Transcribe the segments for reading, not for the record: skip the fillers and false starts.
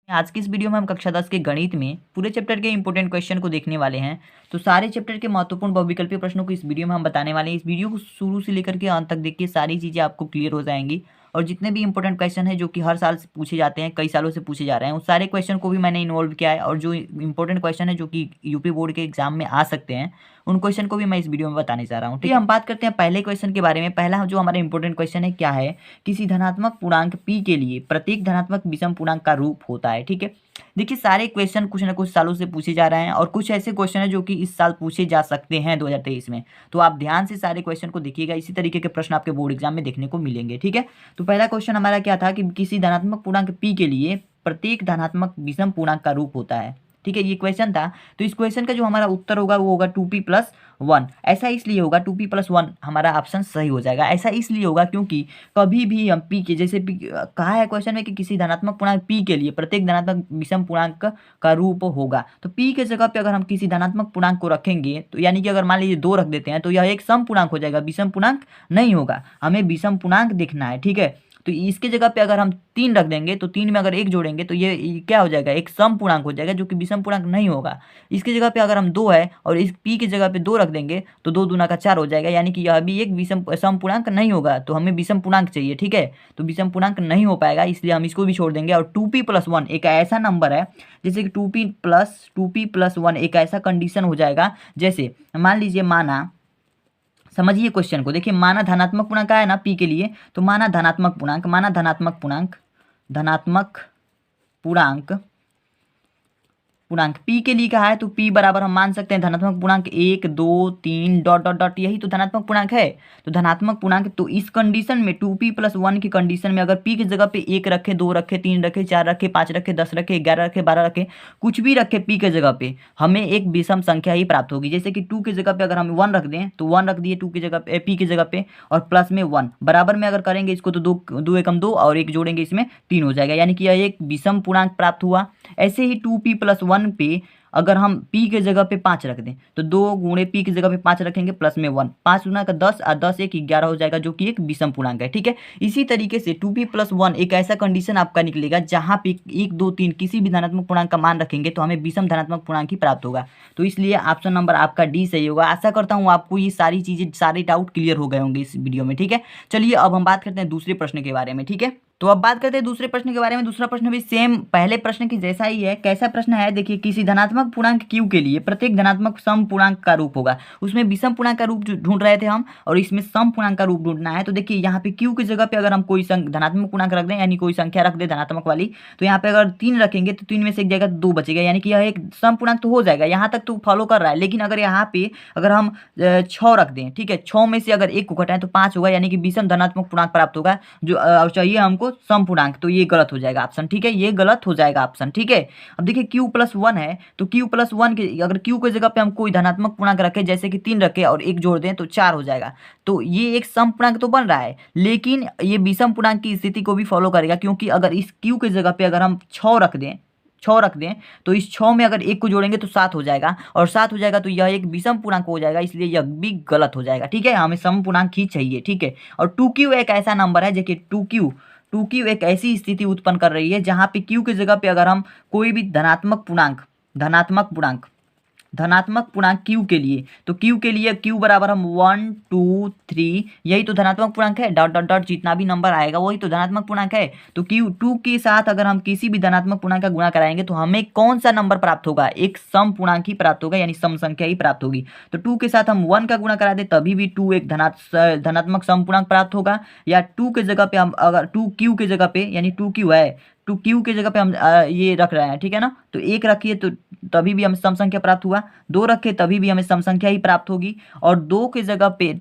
आज की इस वीडियो में हम कक्षा 10 के गणित में पूरे चैप्टर के इंपॉर्टेंट क्वेश्चन को देखने वाले हैं। तो सारे चैप्टर के महत्वपूर्ण बहुविकल्पीय प्रश्नों को इस वीडियो में हम बताने वाले हैं। इस वीडियो को शुरू से लेकर के अंत तक देखिए, सारी चीज़ें आपको क्लियर हो जाएंगी। और जितने भी इंपॉर्टेंट क्वेश्चन है जो कि हर साल से पूछे जाते हैं, कई सालों से पूछे जा रहे हैं, उस सारे क्वेश्चन को भी मैंने इन्वॉल्व किया है। और जो इंपॉर्टेंट क्वेश्चन है जो कि यूपी बोर्ड के एग्जाम में आ सकते हैं, उन क्वेश्चन को भी मैं इस वीडियो में बताने जा रहा हूँ। ठीक है, हम बात करते हैं पहले क्वेश्चन के बारे में। पहला जो हमारा इंपॉर्टेंट क्वेश्चन है क्या है, किसी धनात्मक पूर्णांक p के लिए प्रत्येक धनात्मक विषम पूर्णांक का रूप होता है। ठीक है, देखिए सारे क्वेश्चन कुछ ना कुछ सालों से पूछे जा रहे हैं और कुछ ऐसे क्वेश्चन है जो कि इस साल पूछे जा सकते हैं 2023 में। तो आप ध्यान से सारे क्वेश्चन को देखिएगा, इसी तरीके के प्रश्न आपके बोर्ड एग्जाम में देखने को मिलेंगे। ठीक है, तो पहला क्वेश्चन हमारा क्या था कि किसी धनात्मक पूर्णांक p के लिए प्रत्येक धनात्मक विषम पूर्णांक का रूप होता है। ठीक है, ये क्वेश्चन था। तो इस क्वेश्चन का जो हमारा उत्तर होगा वो होगा 2p+1। ऐसा इसलिए होगा 2p+1 हमारा ऑप्शन सही हो जाएगा। ऐसा इसलिए होगा क्योंकि कभी भी हम p के जैसे p कहा है क्वेश्चन में कि किसी धनात्मक पूर्णांक p के लिए प्रत्येक धनात्मक विषम पूर्णांक का रूप होगा। तो p के जगह पे अगर हम किसी धनात्मक पूर्णांक को रखेंगे तो यानी कि अगर मान लीजिए 2 रख देते हैं तो यह एक सम पूर्णांक हो जाएगा, विषम पूर्णांक नहीं होगा। हमें विषम पूर्णांक देखना है। ठीक है, तो इसके जगह पे अगर हम 3 रख देंगे तो 3 में अगर 1 जोड़ेंगे तो ये क्या हो जाएगा, एक सम पूर्णांक हो जाएगा जो कि विषम पूर्णांक नहीं होगा। इसकी जगह पे अगर हम 2 है और इस p की जगह पे 2 रख देंगे तो 2 दूना का 4 हो जाएगा, यानी कि यह भी एक विषम सम पूर्णांक नहीं होगा। तो हमें विषम पूर्णांक चाहिए। ठीक है, तो विषम पूर्णांक नहीं हो पाएगा, इसलिए हम इसको भी छोड़ देंगे। और 2p+1 एक ऐसा नंबर है जैसे कि 2p+1 एक ऐसा कंडीशन हो जाएगा। जैसे मान लीजिए, माना, समझिए क्वेश्चन को, देखिए माना धनात्मक पूर्णांक है ना p के लिए, तो माना धनात्मक पूर्णांक, धनात्मक पूर्णांक p के लिए कहा है। तो p बराबर हम मान सकते हैं धनात्मक पूर्णांक 1 2 3 डॉट डॉट डॉट, यही तो धनात्मक पूर्णांक है। तो धनात्मक पूर्णांक, तो इस कंडीशन में 2p+1 की कंडीशन में अगर p की जगह पे 1 रखे, 2 रखे, 3 रखे, 4 रखे, 5 रखे, 10 रखे, 11 रखे, 12 रखे, कुछ भी रखे p के जगह पे, हमें एक विषम संख्या ही प्राप्त होगी। जैसे कि 2 की जगह पे अगर हम 1 रख दें तो 1 रख दिए 2 की जगह पे, p की जगह पे, और प्लस में 1 बराबर में अगर करेंगे इसको तो 2 एकम 2 और 1 जोड़ेंगे इसमें 3 हो जाएगा, यानी कि यह एक विषम पूर्णांक प्राप्त हुआ। ऐसे ही 2p+1 पे अगर हम p के जगह पे 5 रख दें तो 2 गुणे p की जगह पे 5 रखेंगे प्लस में 1, 5 गुना का 10 और 10 एक 11 हो जाएगा, जो कि एक विषम पूर्णांक है। ठीक है, इसी तरीके से 2p+1 एक ऐसा कंडीशन आपका निकलेगा जहां पे 1 2 3 किसी भी धनात्मक पूर्णांक का मान रखेंगे तो हमें विषम धनात्मक पूर्णांक ही प्राप्त होगा। तो इसलिए ऑप्शन नंबर आपका डी सही होगा। आशा करता हूँ आपको ये सारी चीजें, सारे डाउट क्लियर हो गए होंगे इस वीडियो में। ठीक है, चलिए अब हम बात करते हैं दूसरे प्रश्न के बारे में। ठीक है, तो अब बात करते हैं दूसरे प्रश्न के बारे में। दूसरा प्रश्न भी सेम पहले प्रश्न की जैसा ही है। कैसा प्रश्न है, देखिए किसी धनात्मक पूर्णांक q के लिए प्रत्येक धनात्मक सम पूर्णांक का रूप होगा। उसमें विषम पूर्णांक का रूप ढूंढ रहे थे हम और इसमें सम पूर्णांक का रूप ढूंढना है। तो देखिए यहाँ पे q की जगह पे अगर हम कोई धनात्मक पूर्णांक रख दें, यानी कोई संख्या रख दे धनात्मक वाली, तो यहाँ पे अगर 3 रखेंगे तो 3 में से एक जगह 2 बचेगा, यानी कि यह एक सम पूर्णांक तो हो जाएगा। यहाँ तक तो फॉलो कर रहा है। लेकिन अगर यहाँ पे अगर हम 6 रख दें, ठीक है, 6 में से अगर 1 को घटाएं तो 5 होगा, यानी कि विषम धनात्मक पूर्णांक प्राप्त होगा, जो चाहिए हमको सम पूर्णांक। तो ये गलत हो जाएगा ऑप्शन। ठीक है, ये गलत हो जाएगा ऑप्शन। ठीक है, अब देखिए q+1 है तो q+1 के अगर q की जगह पे हम कोई धनात्मक पूर्णांक रखें, जैसे कि 3 रखे और 1 जोड़ दें तो 4 हो जाएगा। तो ये एक सम पूर्णांक तो बन रहा है, लेकिन ये विषम पूर्णांक की स्थिति को भी फॉलो करेगा, क्योंकि अगर इस q की जगह पे अगर हम 6 रख दें तो इस 6 में अगर 1 को जोड़ेंगे तो 7 हो जाएगा, और 7 हो जाएगा तो यह एक विषम पूर्णांक हो जाएगा, इसलिए यह भी गलत हो जाएगा। ठीक है, हमें सम पूर्णांक ही चाहिए। ठीक है, और 2q एक ऐसा नंबर है, देखिए 2q एक ऐसी स्थिति उत्पन्न कर रही है जहां पे q की जगह पे अगर हम कोई भी धनात्मक पूर्णांक q के लिए, तो q के लिए q बराबर हम 1 2 3, यही तो धनात्मक पूर्णांक है, डॉट डॉट डॉट जितना भी नंबर आएगा वही तो धनात्मक पूर्णांक है। तो q2 के साथ अगर हम किसी भी धनात्मक पूर्णांक का गुणा कराएंगे तो हमें कौन सा नंबर प्राप्त होगा, एक सम पूर्णांक ही प्राप्त होगा, यानी सम संख्या ही प्राप्त होगी। तो 2 के साथ हम 1 का गुणा करा दे तभी भी 2 एक धनात्मक सम पूर्णांक प्राप्त होगा। या 2 के जगह पे हम अगर 2q के जगह पे, यानी 2q है, 2q के जगह पे हम ये रख रहे हैं, ठीक है ना, तो 1 रखिए तो तभी भी हमें सम संख्या प्राप्त हुआ, 2 रखे तभी भी हमें सम संख्या ही प्राप्त होगी, और 2 के जगह पे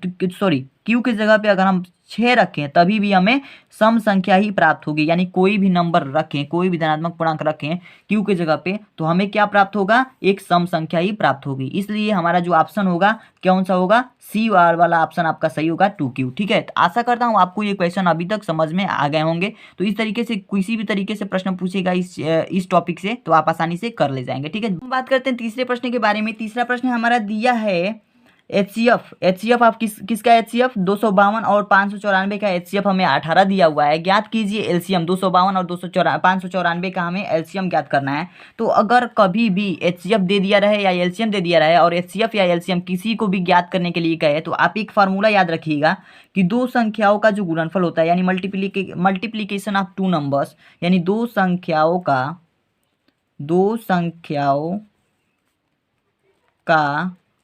q के जगह पे अगर हम 6 रखें तभी भी हमें सम संख्या ही प्राप्त होगी। यानी कोई भी नंबर रखें, कोई भी धनात्मक पूर्णांक रखें q के जगह पे, तो हमें क्या प्राप्त होगा, एक सम संख्या ही प्राप्त होगी। इसलिए हमारा जो ऑप्शन होगा कौन सा होगा, सी वाला ऑप्शन आपका सही होगा, 2q। ठीक है, तो आशा करता हूँ आपको ये क्वेश्चन अभी तक समझ में आ गए होंगे। तो इस तरीके से किसी भी तरीके से प्रश्न पूछेगा इस टॉपिक से तो आप आसानी से कर ले जाएंगे। ठीक है, हम बात करते हैं तीसरे प्रश्न के बारे में। तीसरा प्रश्न हमारा दिया है एचसीएफ आप किसका एचसीएफ 252 और 594 का एचसीएफ हमें 18 दिया हुआ है। ज्ञात कीजिए एलसीएम 252 और 594 का हमें एलसीएम ज्ञात करना है। तो अगर कभी भी एचसीएफ दे दिया रहे या एलसीएम दे दिया रहे और एचसीएफ या एलसीएम किसी को भी ज्ञात करने के लिए कहे तो आप एक फार्मूला याद रखिएगा कि दो संख्याओं का जो गुणनफल होता है यानी मल्टीप्लीकेशन ऑफ टू नंबर्स, यानी दो संख्याओं का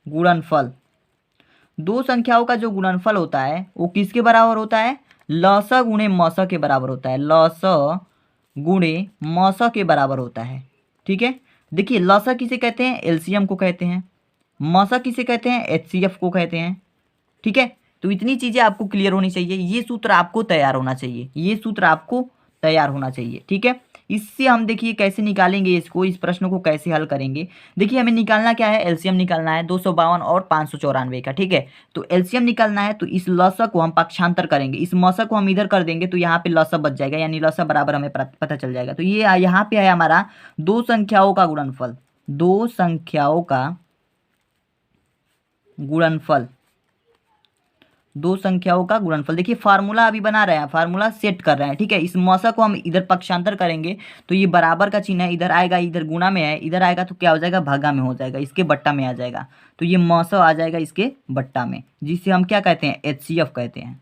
गुणनफल, दो संख्याओं का जो गुणनफल होता है वो किसके बराबर होता है? लस गुणे मस के बराबर होता है। लस गुणे मस के बराबर होता है। ठीक है, देखिए लस किसे कहते हैं? एलसीएम को कहते हैं। मस किसे कहते हैं? एचसीएफ को कहते हैं। ठीक है, तो इतनी चीजें आपको क्लियर होनी चाहिए। ये सूत्र आपको तैयार होना चाहिए, ये सूत्र आपको तैयार होना चाहिए। ठीक है, इससे हम देखिए कैसे निकालेंगे इसको, इस प्रश्न को कैसे हल करेंगे। देखिए हमें निकालना क्या है? एलसीएम निकालना है 252 और 594 का। ठीक है, तो एलसीएम निकालना है तो इस लसा को हम पक्षांतर करेंगे, इस मसा को हम इधर कर देंगे तो यहाँ पे लसा बच जाएगा, यानी लसा बराबर हमें पता चल जाएगा। तो ये यहाँ पे है हमारा दो संख्याओं का गुणनफल, दो संख्याओं का गुणनफल, दो संख्याओं का गुणनफल। देखिए फार्मूला अभी बना रहे हैं, फार्मूला सेट कर रहे हैं। ठीक है, इस मौसा को हम इधर पक्षांतर करेंगे तो ये बराबर का चिन्ह है, इधर आएगा, इधर गुणा में है, इधर आएगा तो क्या हो जाएगा? भागा में हो जाएगा, इसके बट्टा में आ जाएगा। तो ये मौसा आ जाएगा इसके बट्टा में, जिसे हम क्या कहते हैं? एचसीएफ कहते हैं,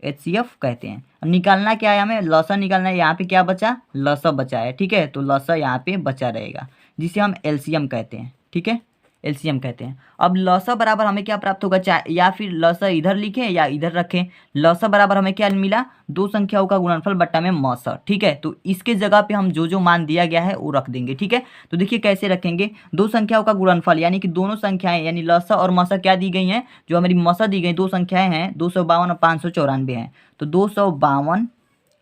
एचसीएफ कहते हैं। निकालना क्या है हमें? लसा निकालना है। यहाँ पे क्या बचा? लसा बचा है। ठीक है, तो लसा यहाँ पे बचा रहेगा, जिसे हम एलसीएम कहते हैं। ठीक है, एलसीएम कहते हैं। अब लसा बराबर हमें क्या प्राप्त होगा? चाहे या फिर लसा इधर लिखें या इधर रखें, लसा बराबर हमें क्या मिला? दो संख्याओं का गुणनफल बट्टा में मौसा। ठीक है, तो इसके जगह पे हम जो जो मान दिया गया है वो रख देंगे। ठीक है, तो देखिए कैसे रखेंगे? दो संख्याओं का गुणनफल यानी कि दोनों संख्याएं यानी लसा और मसा क्या दी गई हैं? जो हमारी मसा दी गई, दो संख्याएं हैं 252 और 594 हैं। तो 252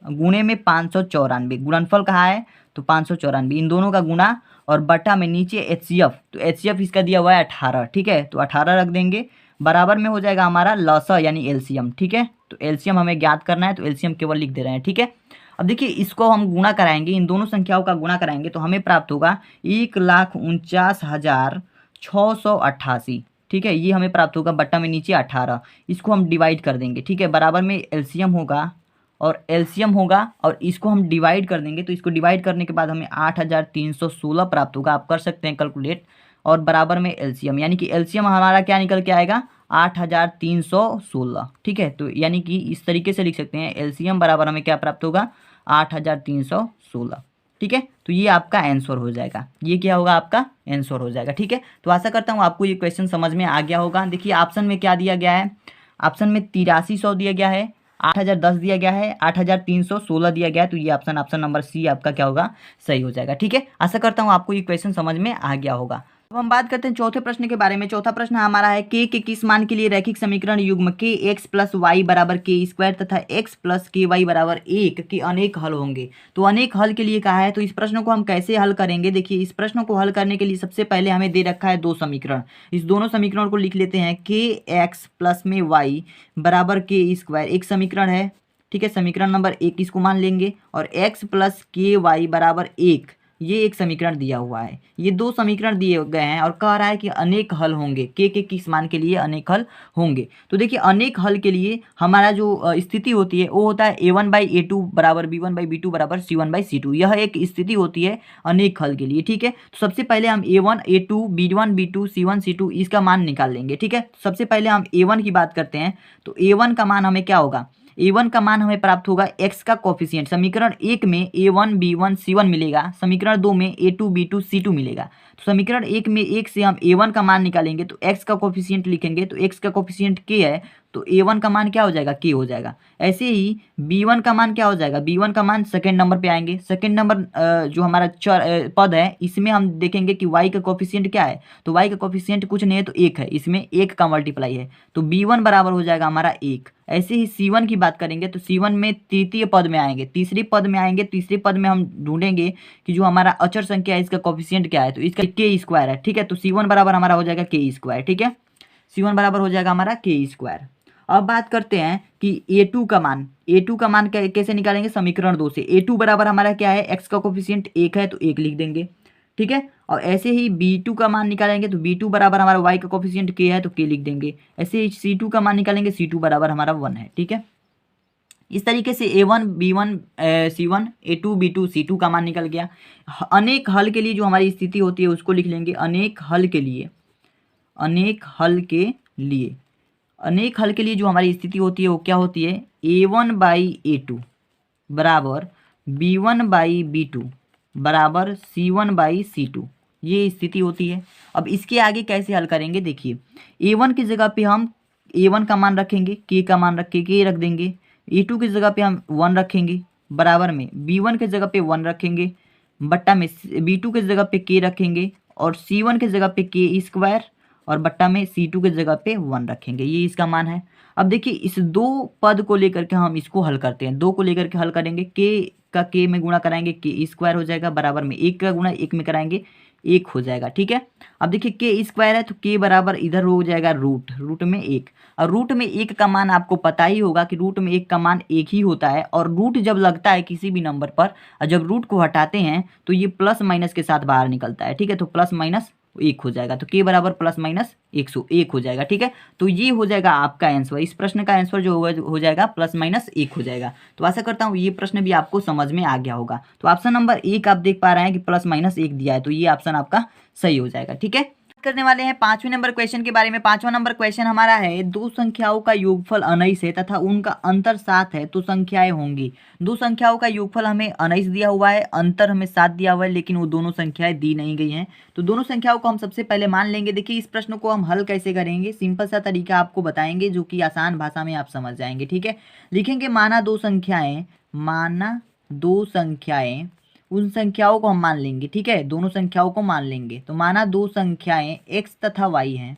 गुणे में 594, गुणनफल कहाँ है? तो 594, इन दोनों का गुणा और बटा में नीचे एचसीएफ, तो एचसीएफ इसका दिया हुआ है 18। ठीक है, तो 18 रख देंगे, बराबर में हो जाएगा हमारा लसा यानी एलसीएम। ठीक है, तो एलसीएम हमें ज्ञात करना है तो एलसीएम केवल लिख दे रहे हैं। ठीक है, अब देखिए इसको हम गुणा कराएंगे, इन दोनों संख्याओं का गुणा कराएंगे तो हमें प्राप्त होगा 1,49,688। ठीक है, ये हमें प्राप्त होगा, बट्टा में नीचे 18, इसको हम डिवाइड कर देंगे। ठीक है, बराबर में एलसीएम होगा और एलसीएम होगा और इसको हम डिवाइड कर देंगे, तो इसको डिवाइड करने के बाद हमें 8,316 प्राप्त होगा। आप कर सकते हैं कैलकुलेट, और बराबर में एलसीएम, यानी कि एलसीएम हमारा क्या निकल के आएगा? 8,316। ठीक है, तो यानी कि इस तरीके से लिख सकते हैं, एलसीएम बराबर हमें क्या प्राप्त होगा? 8,316। ठीक है, तो ये आपका आंसर हो जाएगा, ये क्या होगा? आपका आंसर हो जाएगा। ठीक है, तो आशा करता हूँ आपको ये क्वेश्चन समझ में आ गया होगा। देखिए ऑप्शन में क्या दिया गया है? ऑप्शन में 8300 दिया गया है, 8,010 दिया गया है, 8,316 दिया गया है। तो ये ऑप्शन नंबर सी आपका क्या होगा? सही हो जाएगा। ठीक है, आशा करता हूँ आपको ये क्वेश्चन समझ में आ गया होगा। अब हम बात करते हैं चौथे प्रश्न के बारे में। चौथा प्रश्न हमारा है के किस मान के लिए रैखिक समीकरण युग्म के एक्स प्लस वाई बराबर के स्क्वायर तथा एक्स प्लस के वाई बराबर 1 के अनेक हल होंगे। तो अनेक हल के लिए कहा है, तो इस प्रश्न को हम कैसे हल करेंगे? देखिए इस प्रश्न को हल करने के लिए सबसे पहले हमें दे रखा है दो समीकरण, इस दोनों समीकरण को लिख लेते हैं। के एक्स प्लस में वाई बराबर के स्क्वायर एक समीकरण है। ठीक है, समीकरण नंबर 1 इसको मान लेंगे, और एक्स प्लस के वाई बराबर 1 ये एक समीकरण दिया हुआ है। ये दो समीकरण दिए गए हैं और कह रहा है कि अनेक हल होंगे, के किस मान के लिए अनेक हल होंगे। तो देखिए अनेक हल के लिए हमारा जो स्थिति होती है वो होता है a1/a2 बराबर b1/b2 बराबर c1/c2। यह एक स्थिति होती है अनेक हल के लिए। ठीक है, तो सबसे पहले हम a1 a2 b1 b2 c1 c2 इसका मान निकाल लेंगे। ठीक है, सबसे पहले हम a1 की बात करते हैं, तो a1 का मान हमें क्या होगा? a1 का मान हमें प्राप्त होगा x का कोफिशिएंट। समीकरण 1 में a1 b1 c1 मिलेगा, समीकरण 2 में a2 b2 c2 मिलेगा। तो समीकरण 1 में 1 से हम a1 का मान निकालेंगे तो x का कोफिशिएंट लिखेंगे, तो x का कोफिशिएंट k है, तो a1 का मान क्या हो जाएगा? k हो जाएगा। ऐसे ही b1 का मान क्या हो जाएगा? b1 का मान सेकेंड नंबर पे आएंगे। सेकेंड नंबर जो हमारा पद है इसमें हम देखेंगे कि y का कोफिशिएंट क्या है, तो y का कोफिशिएंट कुछ नहीं है तो 1 है, इसमें 1 का मल्टीप्लाई है, तो b1 बराबर हो जाएगा हमारा 1। ऐसे ही c1 की बात करेंगे तो c1 में तृतीय पद में आएंगे, तीसरी पद में आएंगे, तीसरे पद में हम ढूंढेंगे कि जो हमारा अचर संख्या है इसका कोफिशिएंट क्या है, तो इसका के स्क्वायर है। ठीक है, तो c1 बराबर हमारा हो जाएगा के स्क्वायर। ठीक है, c1 बराबर हो जाएगा हमारा के स्क्वायर। अब बात करते हैं कि a2 का मान, a2 का मान कैसे निकालेंगे? समीकरण 2 से। a2 बराबर हमारा क्या है? x का कोफिशिएंट 1 है तो 1 लिख देंगे। ठीक है। और ऐसे ही B2 का मान निकालेंगे तो B2 बराबर हमारा y का कोफिशिएंट k है तो k लिख देंगे। ऐसे ही C2 का मान निकालेंगे, C2 बराबर हमारा 1 है, ठीक है। इस तरीके से A1 B1 C1 A2 B2 C2 का मान निकल गया। अनेक हल के लिए जो हमारी स्थिति होती है उसको लिख लेंगे। अनेक हल के लिए, अनेक हल के लिए, अनेक हल के लिए जो हमारी स्थिति होती है वो क्या होती है, A1 बाई A2 बराबर B1 बाई B2 बराबर C1 बाई C2, ये स्थिति होती है। अब इसके आगे कैसे हल करेंगे, देखिए A1 की जगह पे हम A1 का मान रखेंगे, K का मान रख के K रख देंगे। A2 की जगह पे हम 1 रखेंगे, बराबर में B1 की जगह पे 1 रखेंगे, बट्टा में B2 की जगह पे K रखेंगे और C1 की जगह पे K स्क्वायर और बट्टा में C2 की जगह पे 1 रखेंगे, ये इसका मान है। अब देखिए इस दो पद को लेकर के हम इसको हल करते हैं। दो को लेकर के हल करेंगे, K का K में गुणा कराएंगे K स्क्वायर हो जाएगा, बराबर में 1 का गुणा 1 में कराएंगे 1 हो जाएगा, ठीक है। अब देखिए K स्क्वायर है तो K बराबर इधर हो जाएगा रूट में 1। और रूट में 1 का मान आपको पता ही होगा कि रूट में 1 का मान 1 ही होता है। और रूट जब लगता है किसी भी नंबर पर और जब रूट को हटाते हैं तो ये प्लस माइनस के साथ बाहर निकलता है, ठीक है। तो प्लस माइनस 1 हो जाएगा, तो K बराबर प्लस माइनस 101 हो जाएगा, ठीक है। तो ये हो जाएगा आपका आंसर। इस प्रश्न का आंसर जो होगा हो जाएगा प्लस माइनस 1 हो जाएगा। तो आशा करता हूँ ये प्रश्न भी आपको समझ में आ गया होगा। तो ऑप्शन नंबर 1 आप देख पा रहे हैं कि प्लस माइनस 1 दिया है, तो ये ऑप्शन आपका सही हो जाएगा, ठीक है। करने वाले हैं 5वें नंबर क्वेश्चन के बारे में। 5वां नंबर क्वेश्चन हमारा है, दो संख्याओं का योगफल 19 है तथा उनका अंतर 7 है तो संख्याएं होंगी। दो संख्याओं का योगफल हमें 19 दिया हुआ है, अंतर हमें 7 दिया हुआ है, लेकिन वो दोनों संख्याएं दी नहीं गई हैं। तो दोनों संख्याओं को हम सबसे पहले मान लेंगे। देखिए इस प्रश्न को हम हल कैसे करेंगे, सिंपल सा तरीका आपको बताएंगे जो कि आसान भाषा में आप समझ जाएंगे, ठीक है। लिखेंगे माना दो संख्याएं, माना दो संख्याएं, उन संख्याओं को हम मान लेंगे, ठीक है। दोनों संख्याओं को मान लेंगे। तो माना दो संख्याएं x तथा y हैं,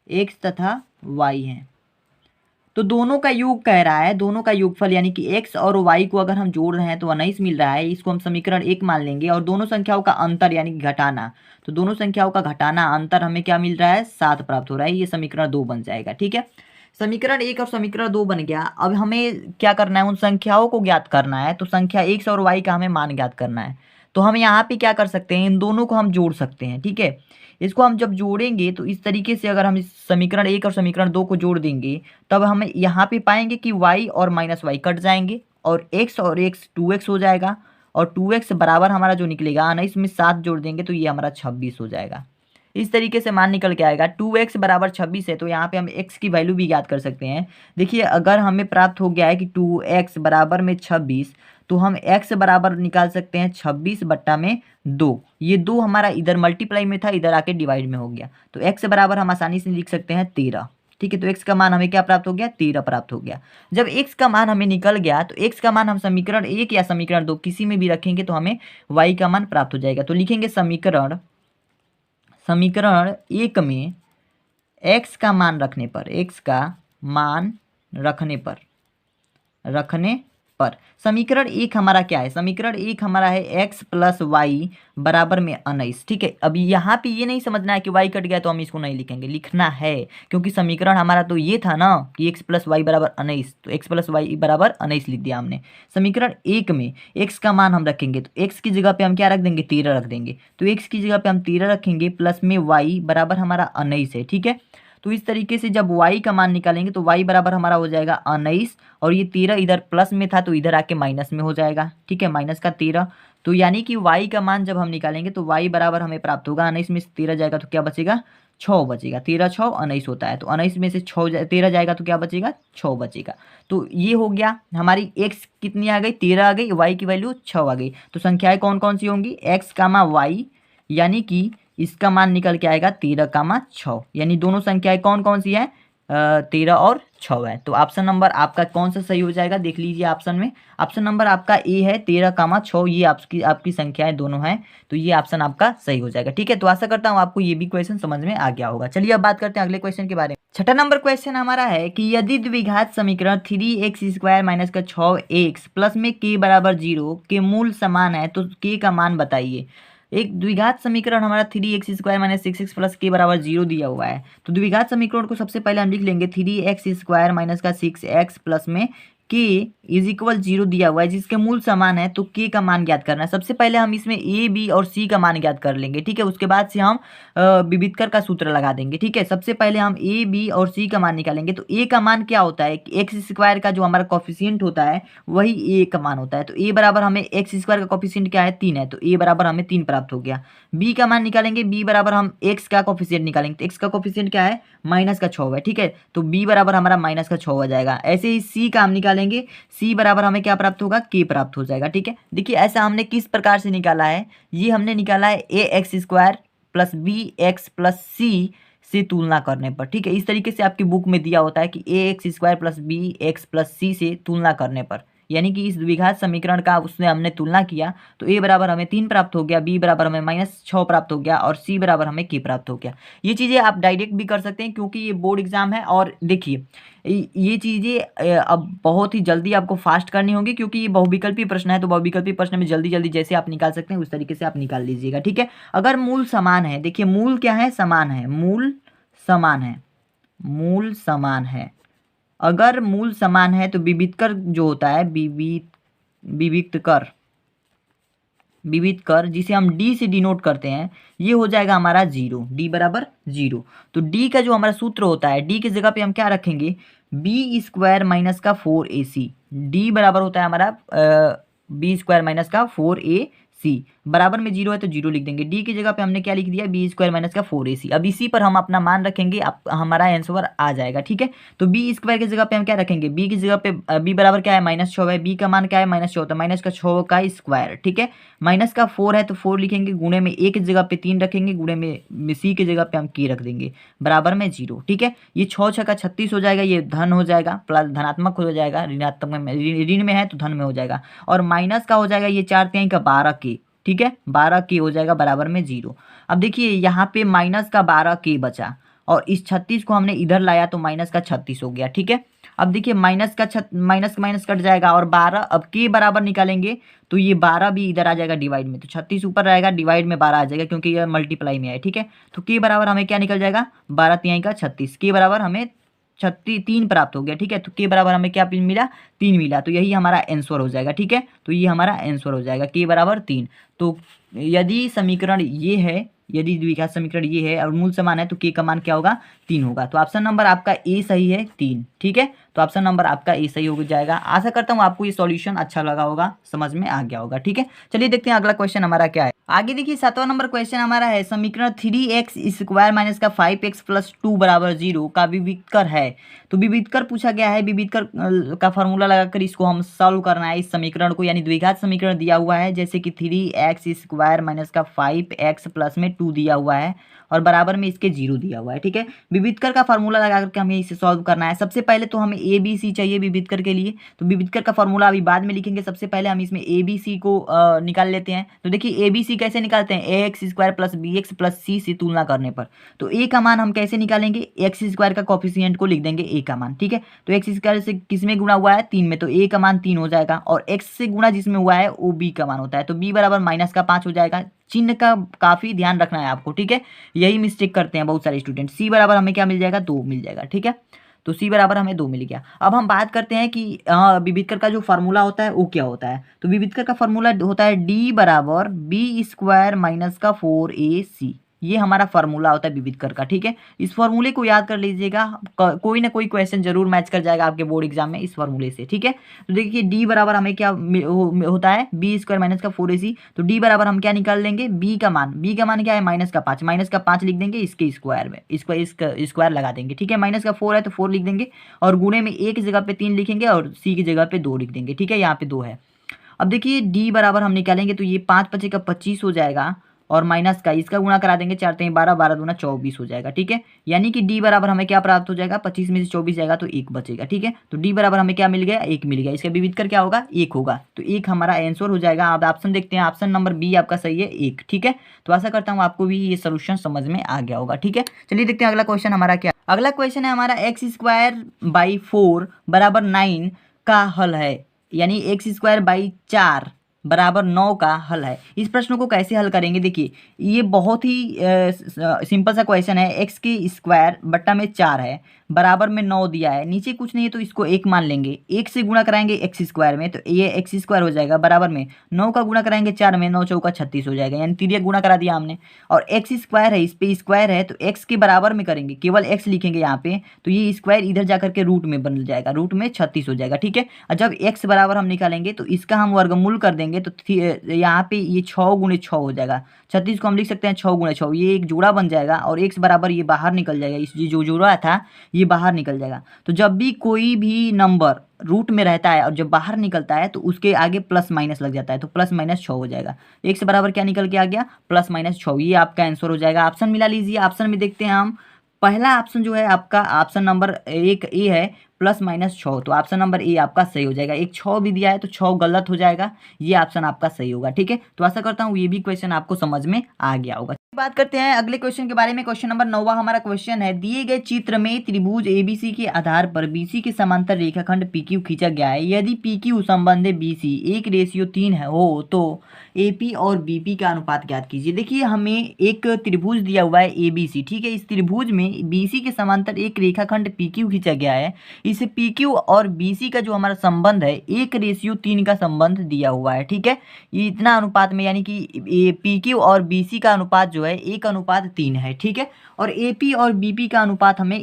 x तथा y हैं, तो दोनों का योग कह रहा है, दोनों का योगफल यानी कि x और y को अगर हम जोड़ रहे हैं तो 19 मिल रहा है। इसको हम समीकरण 1 मान लेंगे। और दोनों संख्याओं का अंतर यानी कि घटाना, तो दोनों संख्याओं का घटाना अंतर हमें क्या मिल रहा है, 7 प्राप्त हो रहा है। ये समीकरण 2 बन जाएगा, ठीक है। समीकरण 1 और समीकरण 2 बन गया। अब हमें क्या करना है, उन संख्याओं को ज्ञात करना है। तो संख्या x और y का हमें मान ज्ञात करना है। तो हम यहाँ पे क्या कर सकते हैं, इन दोनों को हम जोड़ सकते हैं, ठीक है। इसको हम जब जोड़ेंगे तो इस तरीके से अगर हम इस समीकरण 1 और समीकरण 2 को जोड़ देंगे तब हम यहाँ पे पाएंगे कि y और माइनस y कट जाएंगे और x और x 2x हो जाएगा। और 2x बराबर हमारा जो निकलेगा 19 में 7 जोड़ देंगे तो ये हमारा 26 हो जाएगा। इस तरीके से मान निकल के आएगा। 2x बराबर 26 है तो यहाँ पे हम x की वैल्यू भी याद कर सकते हैं। देखिए अगर हमें प्राप्त हो गया है कि 2x बराबर में 26, तो हम x बराबर निकाल सकते हैं 26 बट्टा में 2। ये 2 हमारा इधर मल्टीप्लाई में था, इधर आके डिवाइड में हो गया। तो x बराबर हम आसानी से लिख सकते हैं 13, ठीक है। तो x का मान हमें क्या प्राप्त हो गया, 13 प्राप्त हो गया। जब x का मान हमें निकल गया तो x का मान हम समीकरण 1 या समीकरण 2 किसी में भी रखेंगे तो हमें y का मान प्राप्त हो जाएगा। तो लिखेंगे समीकरण 1 में x का मान रखने पर, x का मान रखने पर समीकरण 1 हमारा क्या है, समीकरण 1 हमारा है x प्लस वाई बराबर में 19, ठीक है। अभी यहाँ पे ये नहीं समझना है कि y कट गया तो हम इसको नहीं लिखेंगे, लिखना है क्योंकि समीकरण हमारा तो ये था ना कि x प्लस वाई बराबर 19, तो x प्लस वाई बराबर 19 लिख दिया हमने। समीकरण 1 में x का मान हम रखेंगे तो x की जगह पे हम क्या रख देंगे, 13 रख देंगे। तो x की जगह पे हम 13 रखेंगे प्लस में y बराबर हमारा 19 है, ठीक है। तो इस तरीके से जब y का मान निकालेंगे तो y बराबर हमारा हो जाएगा 19 और ये 13 इधर प्लस में था तो इधर आके माइनस में हो जाएगा, ठीक है, माइनस का 13। तो यानी कि y का मान जब हम निकालेंगे तो y बराबर हमें प्राप्त होगा 19 में से 13 जाएगा तो क्या बचेगा, 6 बचेगा। 13 6 19 होता है, तो 19 में से 13 जाएगा तो क्या बचेगा, 6 बचेगा। तो ये हो गया हमारी x कितनी आ गई, 13 आ गई, y की वैल्यू 6 आ गई। तो संख्याएं कौन कौन सी होंगी, x कामा y, यानी कि इसका मान निकल के आएगा 13 कामा 6, यानी दोनों संख्याएं कौन कौन सी है, 13 और 6 है। तो ऑप्शन नंबर आपका कौन सा सही हो जाएगा, देख लीजिए ऑप्शन में। ऑप्शन नंबर आपका ए है, 13 कामा 6, ये आपकी संख्याएं दोनों हैं, तो ये ऑप्शन आपका सही हो जाएगा, ठीक है। तो आशा करता हूँ आपको ये भी क्वेश्चन समझ में आ गया होगा। चलिए अब बात करते हैं अगले क्वेश्चन के बारे में। 6ठा नंबर क्वेश्चन हमारा है कि यदि द्विघात समीकरण 3x स्क्वायर माइनस का 6x प्लस में k बराबर 0 के मूल समान है तो k का मान बताइए। एक द्विघात समीकरण हमारा 3x square minus 6x plus के बराबर 0 दिया हुआ है। तो द्विघात समीकरण को सबसे पहले हम लिख लेंगे 3x स्क्वायर माइनस का 6x प्लस में के इज इक्वल 0 दिया हुआ है जिसके मूल समान है, तो के का मान ज्ञात करना है। सबसे पहले हम इसमें ए बी और सी का मान ज्ञात कर लेंगे, ठीक है। उसके बाद से हम विविधकर का सूत्र लगा देंगे, ठीक है। सबसे पहले हम ए बी और सी का मान निकालेंगे। तो ए का मान क्या होता है, एक्स स्क्वायर का जो हमारा कॉफिशिएंट होता है वही ए का मान होता है। तो ए बराबर हमें एक्स स्क्वायर का कॉफिशिएंट क्या है, 3 है, तो ए बराबर हमें 3 प्राप्त हो गया। बी का मान निकालेंगे, बी बराबर हम एक्स का कॉफिशिएंट निकालेंगे, तो एक्स का कॉफिशिएंट क्या है, -6 है, ठीक है। तो बी बराबर हमारा -6 हो जाएगा। ऐसे ही सी का हम निकालेंगे, सी बराबर हमें क्या प्राप्त होगा, के प्राप्त हो जाएगा, ठीक है। देखिए ऐसा हमने किस प्रकार से निकाला है, ये हमने निकाला है a x square plus b x plus c से तुलना करने पर, ठीक है। इस तरीके से आपकी बुक में दिया होता है कि a x square plus b x plus c से तुलना करने पर, यानी कि इस द्विघात समीकरण का उसने हमने तुलना किया, तो ए बराबर हमें 3 प्राप्त हो गया, बी बराबर हमें -6 प्राप्त हो गया और सी बराबर हमें के प्राप्त हो गया। ये चीज़ें आप डायरेक्ट भी कर सकते हैं क्योंकि ये बोर्ड एग्जाम है। और देखिए ये चीज़ें अब बहुत ही जल्दी आपको फास्ट करनी होगी क्योंकि ये बहुविकल्पी प्रश्न है, तो बहुविकल्पी प्रश्न में जल्दी जल्दी जैसे आप निकाल सकते हैं उस तरीके से आप निकाल लीजिएगा, ठीक है। अगर मूल समान है, देखिए मूल क्या है, समान है, मूल समान है, मूल समान है। अगर मूल समान है तो विविधकर जो होता है, विविधकर, विविधकर जिसे हम डी से डिनोट करते हैं, ये हो जाएगा हमारा 0, डी बराबर 0। तो डी का जो हमारा सूत्र होता है, डी की जगह पे हम क्या रखेंगे, बी स्क्वायर माइनस का 4ac, डी बराबर होता है हमारा बी स्क्वायर माइनस का 4ac, बराबर में 0 है तो 0 लिख देंगे। डी की जगह पे हमने क्या लिख दिया, बी स्क्वायर माइनस का 4ac। अब इसी पर हम अपना मान रखेंगे, हमारा आंसर आ जाएगा, ठीक है। तो बी स्क्वायर की जगह पे हम क्या रखेंगे, बी की जगह पे बी बराबर क्या है, -6 है, बी का मान क्या है, -6, तो -6 का स्क्वायर, ठीक है। माइनस का 4 है तो 4 लिखेंगे, गुणे में ए की जगह पे 3 रखेंगे, गुणे में सी की जगह पे हम के रख देंगे, बराबर में 0, ठीक है। ये 6 6 का 36 हो जाएगा, ये धन हो जाएगा, प्लस धनात्मक हो जाएगा, ऋणात्मक में, ऋण में है तो धन में हो जाएगा। और माइनस का हो जाएगा ये 4 का 12 के, ठीक है, 12 के हो जाएगा, बराबर में 0। अब देखिए यहाँ पे माइनस का 12 के बचा और इस 36 को हमने इधर लाया तो माइनस का 36 हो गया, ठीक है। अब देखिए माइनस का माइनस कट जाएगा और 12, अब के बराबर निकालेंगे तो ये 12 भी इधर आ जाएगा डिवाइड में, तो 36 ऊपर रहेगा, डिवाइड में 12 आ जाएगा क्योंकि ये मल्टीप्लाई में है, ठीक है। तो के बराबर हमें क्या निकल जाएगा, 12 तिहाई का 36, के बराबर हमें 3 प्राप्त हो गया, ठीक है। तो के बराबर हमें क्या मिला, 3 मिला, तो यही हमारा आंसर हो जाएगा, ठीक है। तो ये हमारा आंसर हो जाएगा, के बराबर 3। तो यदि समीकरण ये है, यदि द्विघात समीकरण ये है और मूल समान है तो के का मान क्या होगा, 3 होगा। तो ऑप्शन नंबर आपका ए सही है, 3, ठीक है। तो ऑप्शन नंबर आपका ए सही हो जाएगा। आशा करता हूँ आपको ये सॉल्यूशन अच्छा लगा होगा, समझ में आ गया होगा, ठीक है। चलिए देखते हैं अगला क्वेश्चन हमारा क्या है। आगे देखिए 7वां नंबर क्वेश्चन हमारा है, समीकरण 3x स्क्वायर माइनस का 5x प्लस 2 बराबर 0 का विविधकर है। तो विविधकर पूछा गया है, विविधकर का फॉर्मूला लगाकर इसको हम सॉल्व करना है इस समीकरण को, यानी द्विघात समीकरण दिया हुआ है जैसे कि 3x स्क्वायर माइनस का 5x प्लस में 2 दिया हुआ है और बराबर में इसके 0 दिया हुआ है, ठीक है। विविधकर का फॉर्मूला लगा करके हमें इसे सॉल्व करना है। सबसे पहले तो हमें ए बी सी चाहिए विविधकर के लिए, तो विविधकर का फॉर्मूला अभी बाद में लिखेंगे, सबसे पहले हम इसमें ए बी सी को निकाल लेते हैं। तो देखिए ए बी सी कैसे निकालते हैं, a x square plus b x plus c से तुलना करने पर। तो ए का मान हम कैसे निकालेंगे, एक्स स्क्वायर का कॉफिशिएंट को लिख देंगे ए का मान, ठीक है। तो एक्स स्क्वायर से किस में गुणा हुआ है, 3 में, तो ए का मान 3 हो जाएगा और एक्स से गुणा जिसमें हुआ है वो बी का मान होता है, तो बी बराबर -5 हो जाएगा। चिन्ह का काफी ध्यान रखना है आपको, ठीक है, यही मिस्टेक करते हैं बहुत सारे स्टूडेंट। सी बराबर हमें क्या मिल जाएगा, 2 मिल जाएगा, ठीक है। तो सी बराबर हमें 2 मिल गया। अब हम बात करते हैं कि विविधकर का जो फार्मूला होता है वो क्या होता है। तो विविधकर का फार्मूला होता है डी बराबर बी स्क्वायर माइनस का 4ac, ये हमारा फार्मूला होता है विविधकर का, ठीक है। इस फार्मूले को याद कर लीजिएगा, कोई ना कोई क्वेश्चन जरूर मैच कर जाएगा आपके बोर्ड एग्जाम में इस फार्मूले से, ठीक है। तो देखिए डी बराबर हमें क्या होता है, बी स्क्वायर माइनस का 4ac। तो डी बराबर हम क्या निकाल लेंगे, बी का मान क्या है, -5 लिख देंगे इसके स्क्वायर में, इसका स्क्वायर लगा देंगे, ठीक है। -4 है तो 4 लिख देंगे और गुणे में ए की जगह पे 3 लिखेंगे और सी की जगह पे 2 लिख देंगे, ठीक है। यहाँ पे 2 है। अब देखिए डी बराबर हम निकालेंगे तो ये 5 × 5 = 25 हो जाएगा और माइनस का इसका गुणा करा देंगे, 4 × 12 12 दूना 24 हो जाएगा, ठीक है। यानी कि डी बराबर हमें क्या प्राप्त हो जाएगा, 25 में से 24 जाएगा तो 1 बचेगा, ठीक है। तो डी बराबर हमें क्या मिल गया, 1 मिल गया। इसका विविधकर क्या होगा, 1 होगा, तो 1 हमारा आंसर हो जाएगा। अब ऑप्शन देखते हैं, ऑप्शन नंबर बी आपका सही है, 1, ठीक है। तो आशा करता हूँ आपको भी ये सोल्यूशन समझ में आ गया होगा, ठीक है। चलिए देखते हैं अगला क्वेश्चन हमारा क्या। अगला क्वेश्चन है हमारा x² / 4 बराबर 9 का हल है, यानी x² / 4 बराबर 9 का हल है। इस प्रश्न को कैसे हल करेंगे, देखिए ये बहुत ही सिंपल सा क्वेश्चन है। x² बट्टा में 4 है, बराबर में 9 दिया है, नीचे कुछ नहीं है तो इसको 1 मान लेंगे, 1 से गुणा कराएंगे एक्स स्क्वायर में तो ये एक्स स्क्वायर हो जाएगा, बराबर में 9 का गुणा कराएंगे 4 में, 9 चौका 36 हो जाएगा, यानी तिर्यक गुणा करा दिया हमने। और एक्स स्क्वायर है, इस पे स्क्वायर है तो एक्स के बराबर में करेंगे, केवल एक्स लिखेंगे यहाँ पे, तो ये स्क्वायर इधर जाकर के रूट में बन जाएगा, रूट में 36 हो जाएगा, ठीक है। और जब एक्स बराबर हम निकालेंगे तो इसका हम वर्गमूल कर देंगे तो यहाँ पे ये 6 गुणे 6 हो जाएगा, 36 को हम लिख सकते हैं 6 गुणे 6, ये एक जोड़ा बन जाएगा और एक्स बराबर ये बाहर निकल जाएगा, इस जो जोड़ा था ये बाहर निकल जाएगा। तो जब भी कोई भी नंबर रूट में रहता है और जब बाहर निकलता है तो उसके आगे प्लस माइनस लग जाता है, तो प्लस माइनस 6 हो जाएगा, एक्स बराबर क्या निकल के आ गया, प्लस माइनस 6, ये आपका आंसर हो जाएगा। ऑप्शन मिला लीजिए, ऑप्शन में देखते हैं हम, पहला ऑप्शन जो है आपका ऑप्शन नंबर 1 ए है, प्लस माइनस 6, तो ऑप्शन नंबर ए आपका सही हो जाएगा। एक 6 भी दिया है तो 6 गलत हो जाएगा, ये ऑप्शन आपका सही होगा, ठीक है। तो आशा करता हूँ ये भी क्वेश्चन आपको समझ में आ गया होगा। बात करते हैं अगले क्वेश्चन के बारे में। क्वेश्चन नंबर 9 हमारा क्वेश्चन है, दिए गए चित्र में त्रिभुज एबीसी के आधार पर बीसी के समांतर रेखाखंड पीक्यू खींचा गया है, यदि पीक्यू संबंध बीसी 1:3 है हो तो एपी और बीपी का अनुपात ज्ञात कीजिए। देखिए हमें एक त्रिभुज दिया हुआ है एबीसी, ठीक है, इस त्रिभुज में बीसी के समांतर एक रेखाखंड पीक्यू खींचा गया है, इस पीक्यू और बीसी का जो हमारा संबंध है 1:3 का संबंध दिया हुआ है, ठीक है। ये इतना अनुपात में, यानी कि पीक्यू और बीसी का अनुपात जो है 1:3 है, ठीक है। और एपी और बीपी का अनुपात हमें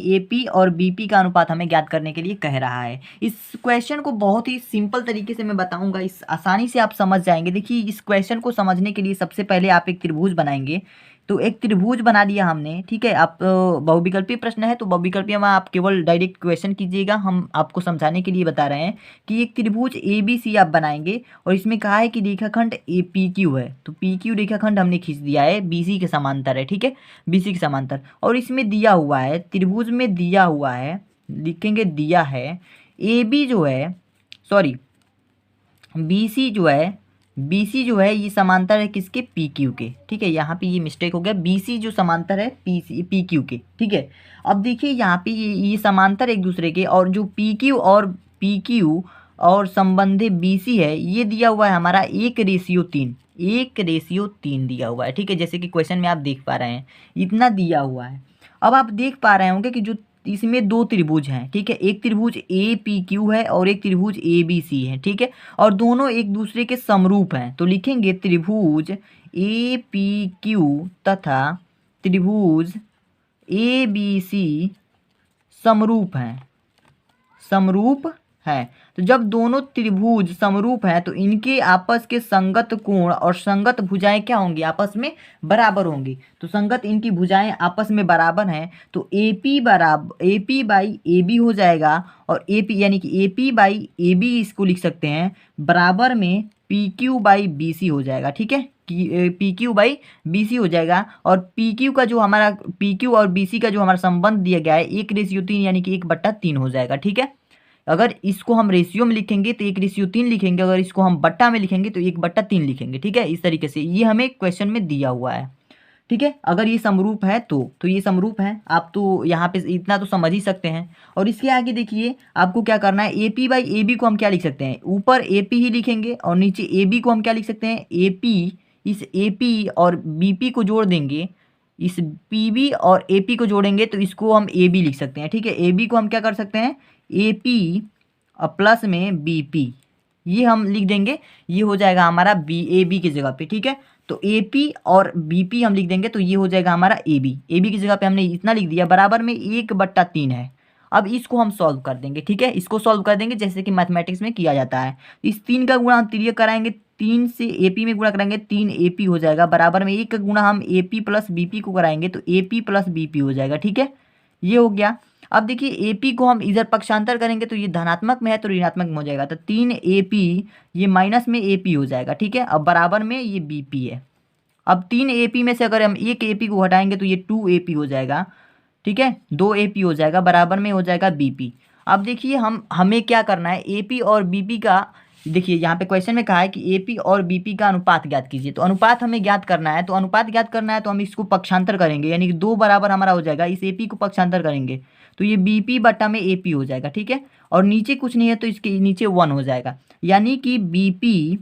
ज्ञात करने के लिए कह रहा है। इस क्वेश्चन को बहुत ही सिंपल तरीके से मैं बताऊंगा, इस आसानी से आप समझ जाएंगे। देखिए इस क्वेश्चन को समझने के लिए सबसे पहले आप एक त्रिभुज बनाएंगे, तो एक त्रिभुज बना दिया हमने, ठीक है। आप बहुविकल्पीय प्रश्न है तो बहुविकल्पीय में आप केवल डायरेक्ट क्वेश्चन कीजिएगा, हम आपको समझाने के लिए बता रहे हैं कि एक त्रिभुज ए बी सी आप बनाएंगे और इसमें कहा है कि रेखाखंड ए पी क्यू है, तो पी क्यू रेखाखंड हमने खींच दिया है, बीसी के समांतर है, ठीक है, बीसी के समांतर। और इसमें दिया हुआ है, त्रिभुज में दिया हुआ है, लिखेंगे दिया है ए बी जो है, सॉरी बीसी जो है ये समांतर है किसके, पी क्यू के, ठीक है। यहाँ पे ये मिस्टेक हो गया, बीसी जो समांतर है पी क्यू के, ठीक है। अब देखिए यहाँ पे ये समांतर एक दूसरे के, और जो पी क्यू और संबंधी बीसी है ये दिया हुआ है हमारा 1:3 दिया हुआ है, ठीक है। जैसे कि क्वेश्चन में आप देख पा रहे हैं इतना दिया हुआ है। अब आप देख पा रहे होंगे कि जो इसमें दो त्रिभुज हैं, ठीक है, एक त्रिभुज ए पी क्यू है और एक त्रिभुज ए बी सी है, ठीक है, और दोनों एक दूसरे के समरूप हैं, तो लिखेंगे त्रिभुज ए पी क्यू तथा त्रिभुज ए बी सी समरूप हैं। तो जब दोनों त्रिभुज समरूप हैं तो इनके आपस के संगत कोण और संगत भुजाएं क्या होंगी, आपस में बराबर होंगी। तो संगत इनकी भुजाएं आपस में बराबर हैं तो AP बाई AB हो जाएगा, और AP यानी कि AP बाई AB इसको लिख सकते हैं, बराबर में PQ बाई BC हो जाएगा, ठीक है, PQ बाई BC हो जाएगा। और PQ का जो हमारा PQ और BC का जो हमारा संबंध दिया गया है 1:3 यानी कि 1/3 हो जाएगा, ठीक है। अगर इसको हम रेशियो में लिखेंगे तो 1:3 लिखेंगे, अगर इसको हम बट्टा में लिखेंगे तो 1/3 लिखेंगे, ठीक है। इस तरीके से ये हमें क्वेश्चन में दिया हुआ है, ठीक है। अगर ये समरूप है तो ये समरूप है, आप तो यहाँ पे इतना तो समझ ही सकते हैं। और इसके आगे देखिए आपको क्या करना है, AP बाई AB को हम क्या लिख सकते हैं, ऊपर AP ही लिखेंगे और नीचे AB को हम क्या लिख सकते हैं, AP, इस AP और BP को जोड़ देंगे, इस PB और AP को जोड़ेंगे तो इसको हम AB लिख सकते हैं, ठीक है। AB को हम क्या कर सकते हैं, AP और प्लस में BP, ये हम लिख देंगे, ये हो जाएगा हमारा AB की जगह पे, ठीक है। तो AP और BP हम लिख देंगे तो ये हो जाएगा हमारा AB की जगह पे हमने इतना लिख दिया, बराबर में 1/3 है। अब इसको हम सॉल्व कर देंगे, ठीक है, इसको सॉल्व कर देंगे जैसे कि मैथमेटिक्स में किया जाता है। इस 3 का गुणा हम तिर्यक कराएंगे, 3 से AP में गुणा कराएंगे 3AP हो जाएगा, बराबर में 1 का गुणा हम AP प्लस BP को कराएंगे तो AP प्लस BP हो जाएगा, ठीक है, ये हो गया। अब देखिए AP को हम इधर पक्षांतर करेंगे तो ये धनात्मक में है तो ऋणात्मक में हो जाएगा, तो 3AP ये माइनस में AP हो जाएगा, ठीक है। अब बराबर में ये BP है। अब 3AP में से अगर हम एक AP को हटाएंगे तो ये 2AP हो जाएगा, ठीक है, 2AP हो जाएगा, बराबर में हो जाएगा BP। अब देखिए हमें क्या करना है, AP और BP का, देखिए यहाँ पे क्वेश्चन में कहा है कि AP और BP का अनुपात ज्ञात कीजिए, तो अनुपात हमें ज्ञात करना है, तो अनुपात ज्ञात करना है तो हम इसको पक्षांतर करेंगे, यानी कि 2 बराबर हमारा हो जाएगा, इस AP को पक्षांतर करेंगे तो ये BP बट्टा में AP हो जाएगा, ठीक है। और नीचे कुछ नहीं है तो इसके नीचे 1 हो जाएगा, यानी कि BP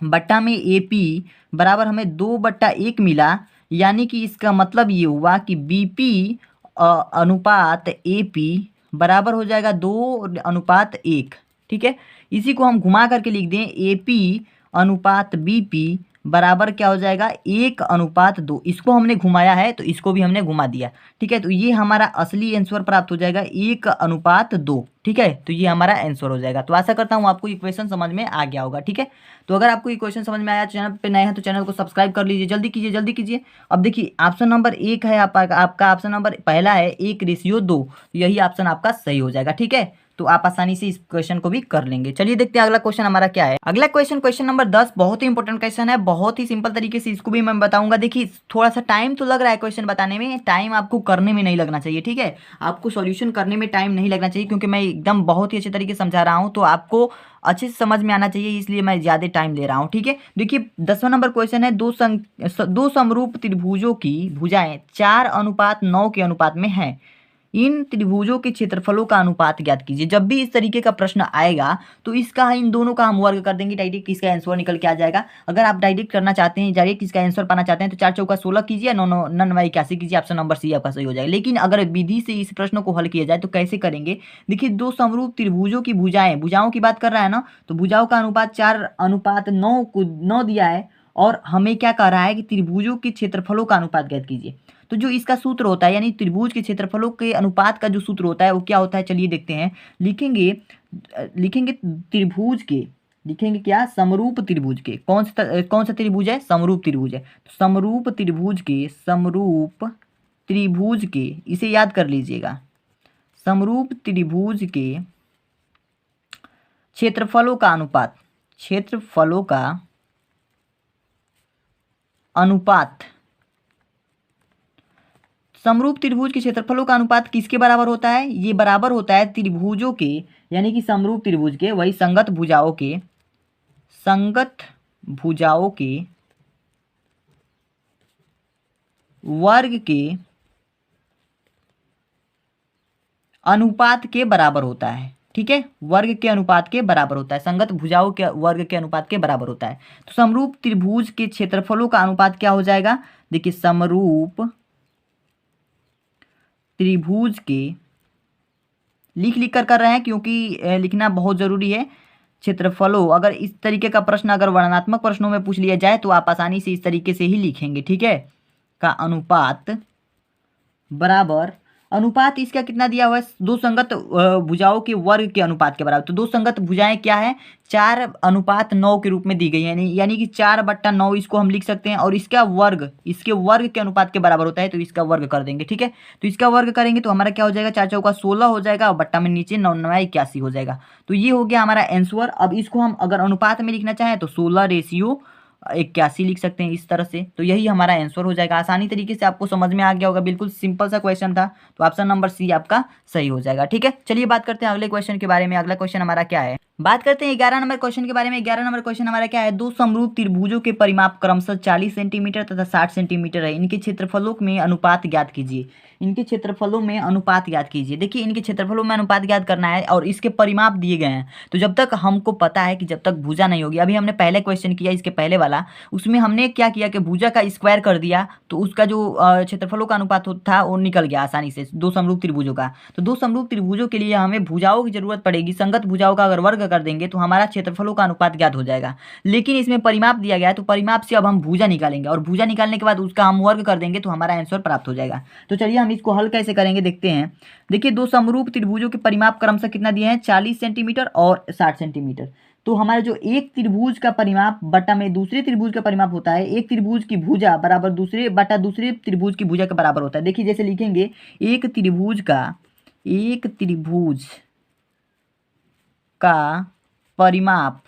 बट्टा में AP बराबर हमें 2/1 मिला, यानी कि इसका मतलब ये हुआ कि BP अनुपात AP बराबर हो जाएगा 2:1। ठीक है, इसी को हम घुमा करके लिख दें AP अनुपात BP बराबर क्या हो जाएगा 1:2। इसको हमने घुमाया है तो इसको भी हमने घुमा दिया। ठीक है, तो ये हमारा असली आंसर प्राप्त हो जाएगा 1:2। ठीक है, तो ये हमारा आंसर हो जाएगा। तो आशा करता हूँ आपको इक्वेशन समझ में आ गया होगा। ठीक है, तो अगर आपको इक्वेशन समझ में आया, चैनल पे नए हैं तो चैनल को सब्सक्राइब कर लीजिए, जल्दी कीजिए जल्दी कीजिए। अब देखिए ऑप्शन नंबर 1 है आपका ऑप्शन नंबर पहला है 1:2, यही ऑप्शन आपका सही हो जाएगा। ठीक है, तो आप आसानी से इस क्वेश्चन को भी कर लेंगे। चलिए देखते हैं अगला क्वेश्चन हमारा क्या है। अगला क्वेश्चन नंबर 10 बहुत ही इंपॉर्टेंट क्वेश्चन है, बहुत ही सिंपल तरीके से इसको भी मैं बताऊंगा। देखिए थोड़ा सा टाइम तो लग रहा है क्वेश्चन बताने में, टाइम आपको करने में नहीं लगना चाहिए। ठीक है, आपको सॉल्यूशन करने में टाइम नहीं लगना चाहिए, क्योंकि मैं एकदम बहुत ही अच्छे तरीके से समझा रहा हूँ, तो आपको अच्छे से समझ में आना चाहिए, इसलिए मैं ज़्यादा टाइम ले रहा हूँ। ठीक है, देखिए 10वां नंबर क्वेश्चन है, दो समरूप त्रिभुजों की भुजाएं 4:9 के अनुपात में हैं। इन त्रिभुजों के क्षेत्रफलों का अनुपात ज्ञात कीजिए। जब भी इस तरीके का प्रश्न आएगा तो इसका इन दोनों का हम वर्ग कर देंगे, डायरेक्ट इसका आंसर निकल के आ जाएगा। अगर आप डायरेक्ट करना चाहते हैं, डायरेक्ट इसका आंसर पाना चाहते हैं, तो 4 चौका 16 कीजिए, 9 9 9 81 कीजिए, ऑप्शन नंबर सी आपका सही हो जाएगा। लेकिन अगर विधि से इस प्रश्न को हल किया जाए तो कैसे करेंगे? देखिए दो समरूप त्रिभुजों की भुजाओं की बात कर रहा है ना, तो भुजाओं का अनुपात 4:9 को 9 दिया है, और हमें क्या कह रहा है कि त्रिभुजों के क्षेत्रफलों का अनुपात ज्ञात कीजिए। तो जो इसका सूत्र होता है, यानी त्रिभुज के क्षेत्रफलों के अनुपात का जो सूत्र होता है वो क्या होता है, चलिए देखते हैं। लिखेंगे त्रिभुज के, लिखेंगे क्या, समरूप त्रिभुज के। कौन सा त्रिभुज है? समरूप त्रिभुज है। तो समरूप त्रिभुज के इसे याद कर लीजिएगा। समरूप त्रिभुज के क्षेत्रफलों का अनुपात समरूप त्रिभुज के क्षेत्रफलों का अनुपात किसके बराबर होता है? ये बराबर होता है त्रिभुजों के, यानी कि समरूप त्रिभुज के, वही संगत भुजाओं के वर्ग के अनुपात के बराबर होता है। ठीक है, वर्ग के अनुपात के बराबर होता है, संगत भुजाओं के वर्ग के अनुपात के बराबर होता है। तो समरूप त्रिभुज के क्षेत्रफलों का अनुपात क्या हो जाएगा? देखिए समरूप त्रिभुज के, लिख कर रहे हैं क्योंकि लिखना बहुत जरूरी है। क्षेत्रफलों, अगर इस तरीके का प्रश्न अगर वर्णनात्मक प्रश्नों में पूछ लिया जाए तो आप आसानी से इस तरीके से ही लिखेंगे। ठीक है, का अनुपात बराबर, अनुपात इसका कितना दिया हुआ है? दो संगत भुजाओं के वर्ग के अनुपात के बराबर। तो दो संगत भुजाएं क्या है? 4:9 के रूप में दी गई है, यानी कि 4/9 इसको हम लिख सकते हैं, और इसके वर्ग के अनुपात के बराबर होता है, तो इसका वर्ग कर देंगे। ठीक है, तो इसका वर्ग करेंगे तो हमारा क्या हो जाएगा, 4 चौका 16 हो जाएगा, और बट्टा में नीचे 9 9 81 हो जाएगा। तो ये हो गया हमारा आंसर। अब इसको हम अगर अनुपात में लिखना चाहें तो 16:81 लिख सकते हैं इस तरह से। तो यही हमारा आंसर हो जाएगा। आसानी तरीके से आपको समझ में आ गया होगा, बिल्कुल सिंपल सा क्वेश्चन था, तो ऑप्शन नंबर सी आपका सही हो जाएगा। ठीक है, चलिए बात करते हैं अगले क्वेश्चन के बारे में। अगला क्वेश्चन हमारा क्या है, बात करते हैं 11 नंबर क्वेश्चन के बारे में। 11 नंबर क्वेश्चन हमारा क्या है, दो समरूप त्रिभुजों के परिमाप क्रमशः 40 सेंटीमीटर तथा 60 सेंटीमीटर है। इनके क्षेत्रफलों में अनुपात ज्ञात कीजिए। इनके क्षेत्रफलों में अनुपात ज्ञात कीजिए। देखिए इनके क्षेत्रफलों में अनुपात ज्ञात करना है, और इसके परिमाप दिए गए हैं। तो जब तक हमको पता है कि जब तक भुजा नहीं होगी, अभी हमने पहले क्वेश्चन किया इसके पहले वाला, उसमें हमने क्या किया कि भुजा का स्क्वायर कर दिया, तो उसका जो क्षेत्रफलों का अनुपात था वो निकल गया आसानी से दो समरूप त्रिभुजों का। तो दो समरूप त्रिभुजों के लिए हमें भुजाओं की जरूरत पड़ेगी। संगत भुजाओं का अगर वर्ग कर देंगे तो हमारा क्षेत्रफलों का अनुपात ज्ञात हो जाएगा। लेकिन इसमें परिमाप दिया गया है, तो परिमाप से अब हम भुजा निकालेंगे, और भुजा निकालने के बाद उसका हम वर्ग कर देंगे, तो हमारा आंसर प्राप्त हो जाएगा। तो चलिए हम इसको हल कैसे करेंगे देखते हैं। देखिए दो समरूप त्रिभुजों के परिमाप क्रमशः कितना दिए हैं, 40 सेंटीमीटर और 60 सेंटीमीटर। तो हमारा जो एक त्रिभुज का परिमाप बटा में दूसरे त्रिभुज का परिमाप होता है, एक त्रिभुज की भुजा बराबर दूसरे त्रिभुज की भुजा के बराबर होता है। देखिए जैसे लिखेंगे, एक त्रिभुज का परिमाप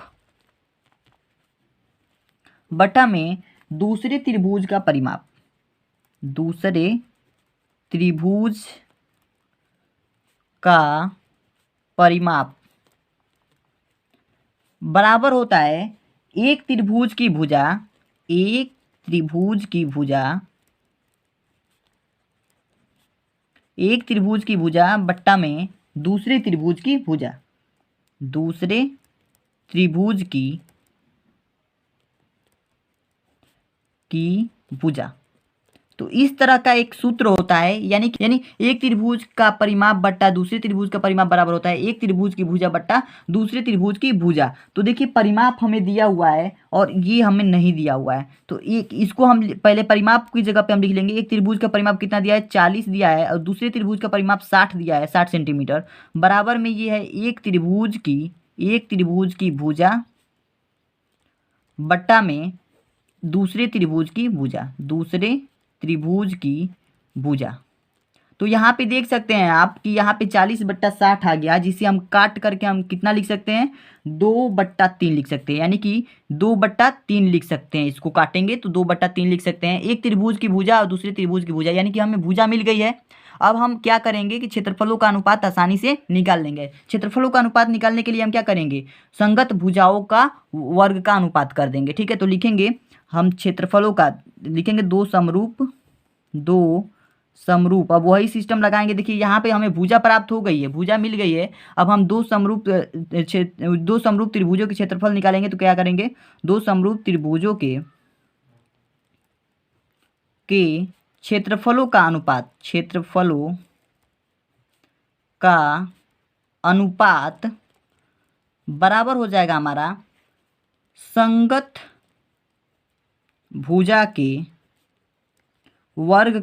बटा में दूसरे त्रिभुज का परिमाप, दूसरे त्रिभुज का परिमाप बराबर होता है एक त्रिभुज की भुजा, बट्टा में दूसरे त्रिभुज की भुजा। तो इस तरह का एक सूत्र होता है, यानी एक त्रिभुज का परिमाप बट्टा दूसरे त्रिभुज का परिमाप बराबर होता है एक त्रिभुज की भुजा बट्टा दूसरे त्रिभुज की भुजा। तो देखिए परिमाप हमें दिया हुआ है और ये हमें नहीं दिया हुआ है, तो एक इसको हम पहले परिमाप की जगह पे हम लिख लेंगे। एक त्रिभुज का परिमाप कितना दिया है 40 दिया है और दूसरे त्रिभुज का परिमाप 60 दिया है 60 सेंटीमीटर। बराबर में ये है एक त्रिभुज की भुजा बट्टा में दूसरे त्रिभुज की भुजा। तो यहाँ पे देख सकते हैं आप कि यहाँ पे 40/60 आ गया, जिसे हम काट करके हम कितना लिख सकते हैं 2/3 लिख सकते हैं, यानी कि 2/3 लिख सकते हैं। इसको काटेंगे तो 2/3 लिख सकते हैं। एक त्रिभुज की भुजा और दूसरे त्रिभुज की भुजा, यानी कि हमें भुजा मिल गई है। अब हम क्या करेंगे कि क्षेत्रफलों का अनुपात आसानी से निकाल लेंगे। क्षेत्रफलों का अनुपात निकालने के लिए हम क्या करेंगे, संगत भुजाओं का वर्ग का अनुपात कर देंगे। ठीक है, तो लिखेंगे हम क्षेत्रफलों का, लिखेंगे दो समरूप। अब वही सिस्टम लगाएंगे। देखिए यहाँ पे हमें भुजा प्राप्त हो गई है, भुजा मिल गई है। अब हम दो समरूप त्रिभुजों के क्षेत्रफल निकालेंगे। तो क्या करेंगे, दो समरूप त्रिभुजों के क्षेत्रफलों का अनुपात बराबर हो जाएगा हमारा संगत भुजा के वर्ग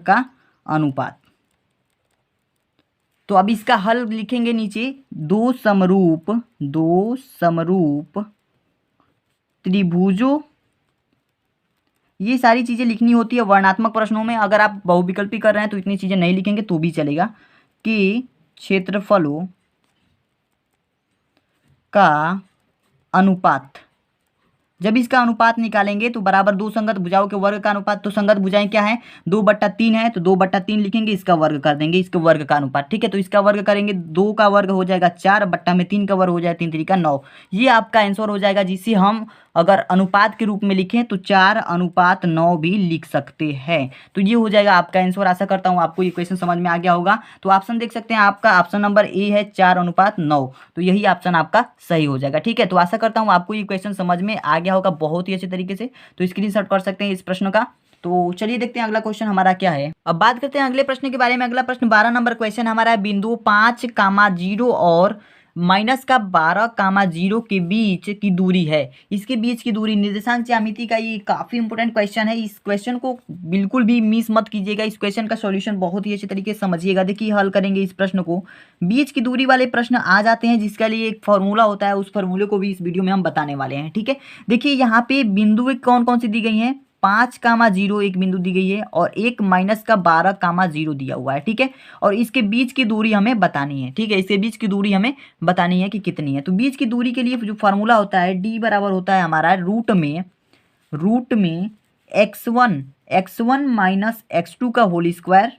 का अनुपात। तो अब इसका हल लिखेंगे नीचे, दो समरूप त्रिभुजों, ये सारी चीज़ें लिखनी होती है वर्णात्मक प्रश्नों में। अगर आप बहुविकल्पी कर रहे हैं तो इतनी चीज़ें नहीं लिखेंगे तो भी चलेगा, कि क्षेत्रफलों का अनुपात। जब इसका अनुपात निकालेंगे तो बराबर दो संगत भुजाओं के वर्ग का अनुपात। तो संगत भुजाएं क्या है 2/3 है, तो 2/3 लिखेंगे, इसका वर्ग कर देंगे, इसके वर्ग का अनुपात। ठीक है, तो इसका वर्ग करेंगे, 2 का वर्ग हो जाएगा 4 बट्टा में 3 का वर्ग हो जाएगा 3 3 का 9। ये आपका आंसर हो जाएगा, जिसे हम अगर अनुपात के रूप में लिखें तो 4:9 भी लिख सकते हैं। तो ये हो जाएगा आपका आंसर। आशा करता हूँ आपको ये क्वेश्चन समझ में आ गया होगा। तो ऑप्शन देख सकते हैं, आपका ऑप्शन नंबर ए है 4:9, तो यही ऑप्शन आपका सही हो जाएगा। ठीक है, तो आशा करता हूँ आपको ये क्वेश्चन समझ में आ गया होगा बहुत ही अच्छे तरीके से। तो स्क्रीनशॉट कर सकते हैं इस प्रश्न का। तो चलिए देखते हैं अगला क्वेश्चन हमारा क्या है। अब बात करते हैं अगले प्रश्न के बारे में। अगला प्रश्न 12 नंबर क्वेश्चन हमारा है, बिंदु 5,0 और -12,0 के बीच की दूरी है। इसके बीच की दूरी निर्देशांक ज्यामिति का ये काफी इंपॉर्टेंट क्वेश्चन है। इस क्वेश्चन को बिल्कुल भी मिस मत कीजिएगा। इस क्वेश्चन का सॉल्यूशन बहुत ही अच्छे तरीके से समझिएगा। देखिए हल करेंगे इस प्रश्न को। बीच की दूरी वाले प्रश्न आ जाते हैं जिसका लिए एक फॉर्मूला होता है, उस फॉर्मूले को भी इस वीडियो में हम बताने वाले हैं। ठीक है, देखिए यहाँ पे बिंदु कौन कौन सी दी गई हैं, 5,0 एक बिंदु दी गई है और एक -12,0 दिया हुआ है। ठीक है, और इसके बीच की दूरी हमें बतानी है। ठीक है, इसके बीच की दूरी हमें बतानी है कि कितनी है। तो बीच की दूरी के लिए जो फार्मूला होता है, डी बराबर होता है हमारा रूट में x1 माइनस x2 का होल स्क्वायर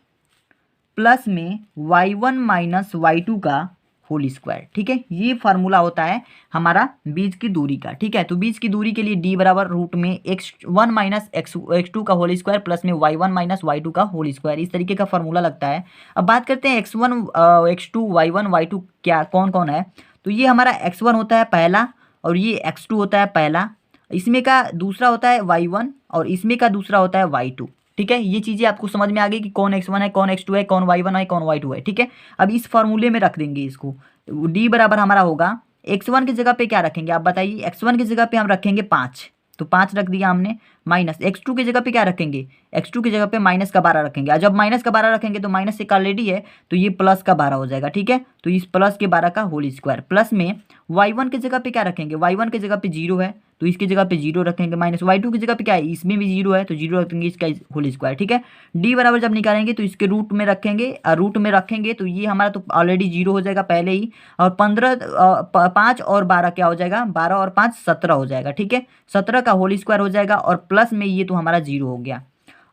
प्लस में y1 माइनस y2 का होल स्क्वायर। ठीक है, ये फार्मूला होता है हमारा बीच की दूरी का। ठीक है, तो बीच की दूरी के लिए डी बराबर रूट में x1 माइनस x2 का होल स्क्वायर प्लस में y1 माइनस y2 का होल स्क्वायर, इस तरीके का फार्मूला लगता है। अब बात करते हैं x1 x2 y1 y2 क्या कौन कौन है। तो ये हमारा x1 होता है पहला और ये x2 होता है पहला, इसमें का दूसरा होता है y1 और इसमें का दूसरा होता है y2। ठीक है, ये चीज़ें आपको समझ में आ गई कि कौन x1 है, कौन x2 है, कौन y1 है, कौन y2 है। ठीक है, अब इस फॉर्मूले में रख देंगे इसको। d बराबर हमारा होगा, x1 की जगह पे क्या रखेंगे आप बताइए। x1 की जगह पे हम रखेंगे 5, तो 5 रख दिया हमने। माइनस x2 की जगह पे क्या रखेंगे, x2 की जगह पे -12 रखेंगे। और जब -12 रखेंगे तो माइनस एक ऑलरेडी है तो ये +12 हो जाएगा। ठीक है, तो इस +12 का होल स्क्वायर प्लस में y1 की जगह पे क्या रखेंगे, y1 की जगह पे 0 है तो इसकी जगह पे 0 रखेंगे। माइनस y2 की जगह पे क्या है, इसमें भी 0 है तो 0 रखेंगे, इसका होल स्क्वायर। ठीक है, d बराबर जब निकालेंगे तो इसके रूट में रखेंगे तो ये हमारा तो ऑलरेडी 0 हो जाएगा पहले ही। और 5 और 12 क्या हो जाएगा, 12 और 5 17 हो जाएगा। ठीक है, 17 का होल स्क्वायर हो जाएगा और प्लस में ये तो हमारा 0 हो गया।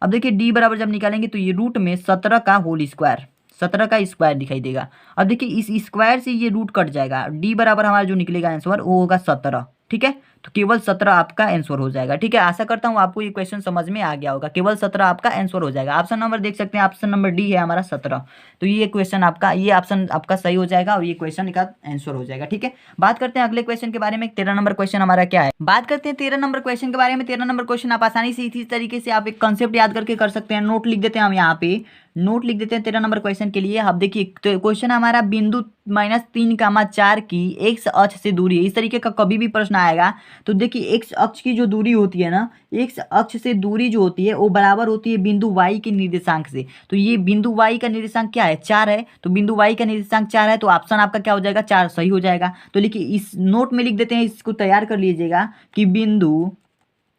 अब देखिए d बराबर जब निकालेंगे तो ये रूट में 17 का होल स्क्वायर, 17 का स्क्वायर दिखाई देगा। अब देखिए इस स्क्वायर से ये रूट कट जाएगा, d बराबर हमारा जो निकलेगा आंसर वो होगा 17। ठीक है, तो केवल 17 आपका आंसर हो जाएगा। ठीक है, आशा करता हूँ आपको ये क्वेश्चन समझ में आ गया होगा। केवल 17 आपका आंसर हो जाएगा। ऑप्शन नंबर देख सकते हैं, ऑप्शन नंबर डी है हमारा 17। तो ये क्वेश्चन आपका, ये ऑप्शन आपका सही हो जाएगा और ये क्वेश्चन का आंसर हो जाएगा। ठीक है, बात करते हैं अगले क्वेश्चन के बारे में। 13 नंबर क्वेश्चन हमारा क्या है, बात करते हैं 13 नंबर क्वेश्चन के बारे में। 13 नंबर क्वेश्चन आप आसानी से इसी तरीके से आप एक कंसेप्ट याद करके कर सकते हैं। नोट लिख देते हैं हम यहाँ पे, नोट लिख देते हैं 13 नंबर क्वेश्चन के लिए। आप देखिए, तो क्वेश्चन हमारा बिंदु -3, 4 की एक्स अक्ष से दूरी है। इस तरीके का कभी भी प्रश्न आएगा तो देखिए, एक्स अक्ष की जो दूरी होती है ना, एक्स अक्ष से दूरी जो होती है वो बराबर होती है बिंदु वाई के निर्देशांक से। तो ये बिंदु वाई का निर्देशांक क्या है, 4 है। तो बिंदु वाई का निर्देशांक 4 है, तो ऑप्शन आपका क्या हो जाएगा, 4 सही हो जाएगा। तो लिखिए, इस नोट में लिख देते हैं, इसको तैयार कर लीजिएगा कि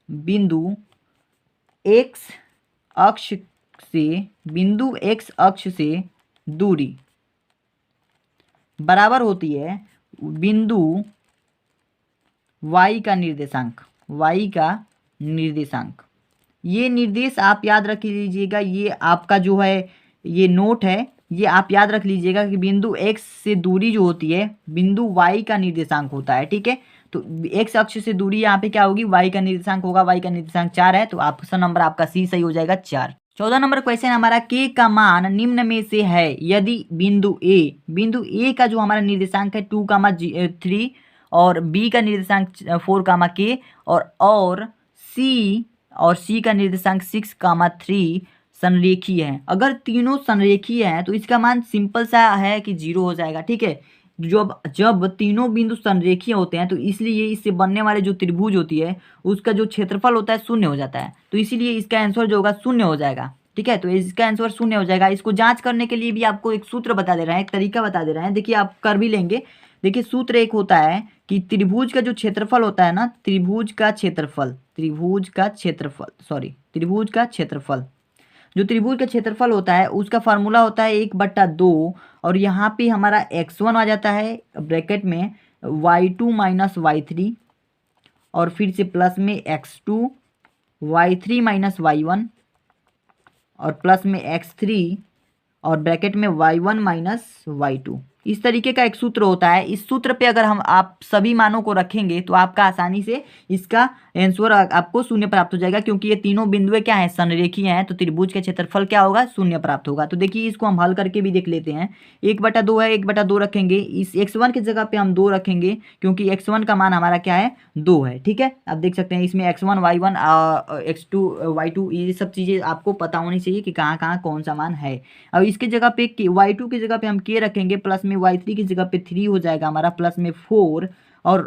बिंदु एक्स अक्ष से, बिंदु एक्स अक्ष से दूरी बराबर होती है बिंदु वाई का निर्देशांक, वाई का निर्देशांक। ये निर्देश आप याद रख लीजिएगा, ये आपका जो है ये नोट है, ये आप याद रख लीजिएगा कि बिंदु एक्स से दूरी जो होती है बिंदु वाई का निर्देशांक होता है। ठीक है, तो एक्स अक्ष से दूरी यहाँ पे क्या होगी, वाई का निर्देशांक होगा। वाई का निर्देशांक 4 है, तो ऑप्शन नंबर आपका सी सही हो जाएगा, 4। 14 नंबर क्वेश्चन हमारा, के का मान निम्न में से है यदि बिंदु ए का जो हमारा निर्देशांक है 2, 3 और बी का निर्देशांक 4, के और सी का निर्देशांक 6, 3 संरेखीय है। अगर तीनों संरेखीय हैं तो इसका मान सिंपल सा है कि 0 हो जाएगा। ठीक है, जब तीनों बिंदु संरेखीय होते हैं तो इसलिए इससे बनने वाले जो त्रिभुज होती है उसका जो क्षेत्रफल होता है 0 हो जाता है। तो इसीलिए इसका आंसर जो होगा 0 हो जाएगा। ठीक है, तो इसका आंसर 0 हो जाएगा। इसको जांच करने के लिए भी आपको एक सूत्र बता दे रहे हैं, एक तरीका बता दे रहे हैं। देखिए, आप कर भी लेंगे। देखिए, सूत्र एक होता है कि त्रिभुज का जो क्षेत्रफल होता है ना, त्रिभुज का क्षेत्रफल, जो त्रिभुज का क्षेत्रफल होता है उसका फार्मूला होता है 1/2, और यहाँ पे हमारा x1 आ जाता है ब्रैकेट में y2 - y3, और फिर से प्लस में x2, y3 - y1, और प्लस में x3, और ब्रैकेट में y1 - y2। इस तरीके का एक सूत्र होता है। इस सूत्र पे अगर आप सभी मानों को रखेंगे तो आपका आसानी से इसका आंसर आपको 0 प्राप्त हो जाएगा, क्योंकि ये तीनों बिंदुएं क्या है, संरेखीय हैं। तो त्रिभुज का क्षेत्रफल क्या होगा, 0 प्राप्त होगा। तो देखिए, इसको हम हल करके भी देख लेते हैं। 1/2 है, 1/2 रखेंगे। इस x1 की जगह पे हम 2 रखेंगे, क्योंकि x1 का मान हमारा क्या है, 2 है। ठीक है, आप देख सकते हैं इसमें x1, y1, x2, y2 ये सब चीज़ें आपको पता होनी चाहिए कि कहाँ कहाँ कौन सा मान है। अब इसके जगह पे y2 की जगह पे हम k रखेंगे, प्लस में y3 की जगह पे 3 हो जाएगा हमारा, प्लस में 4, और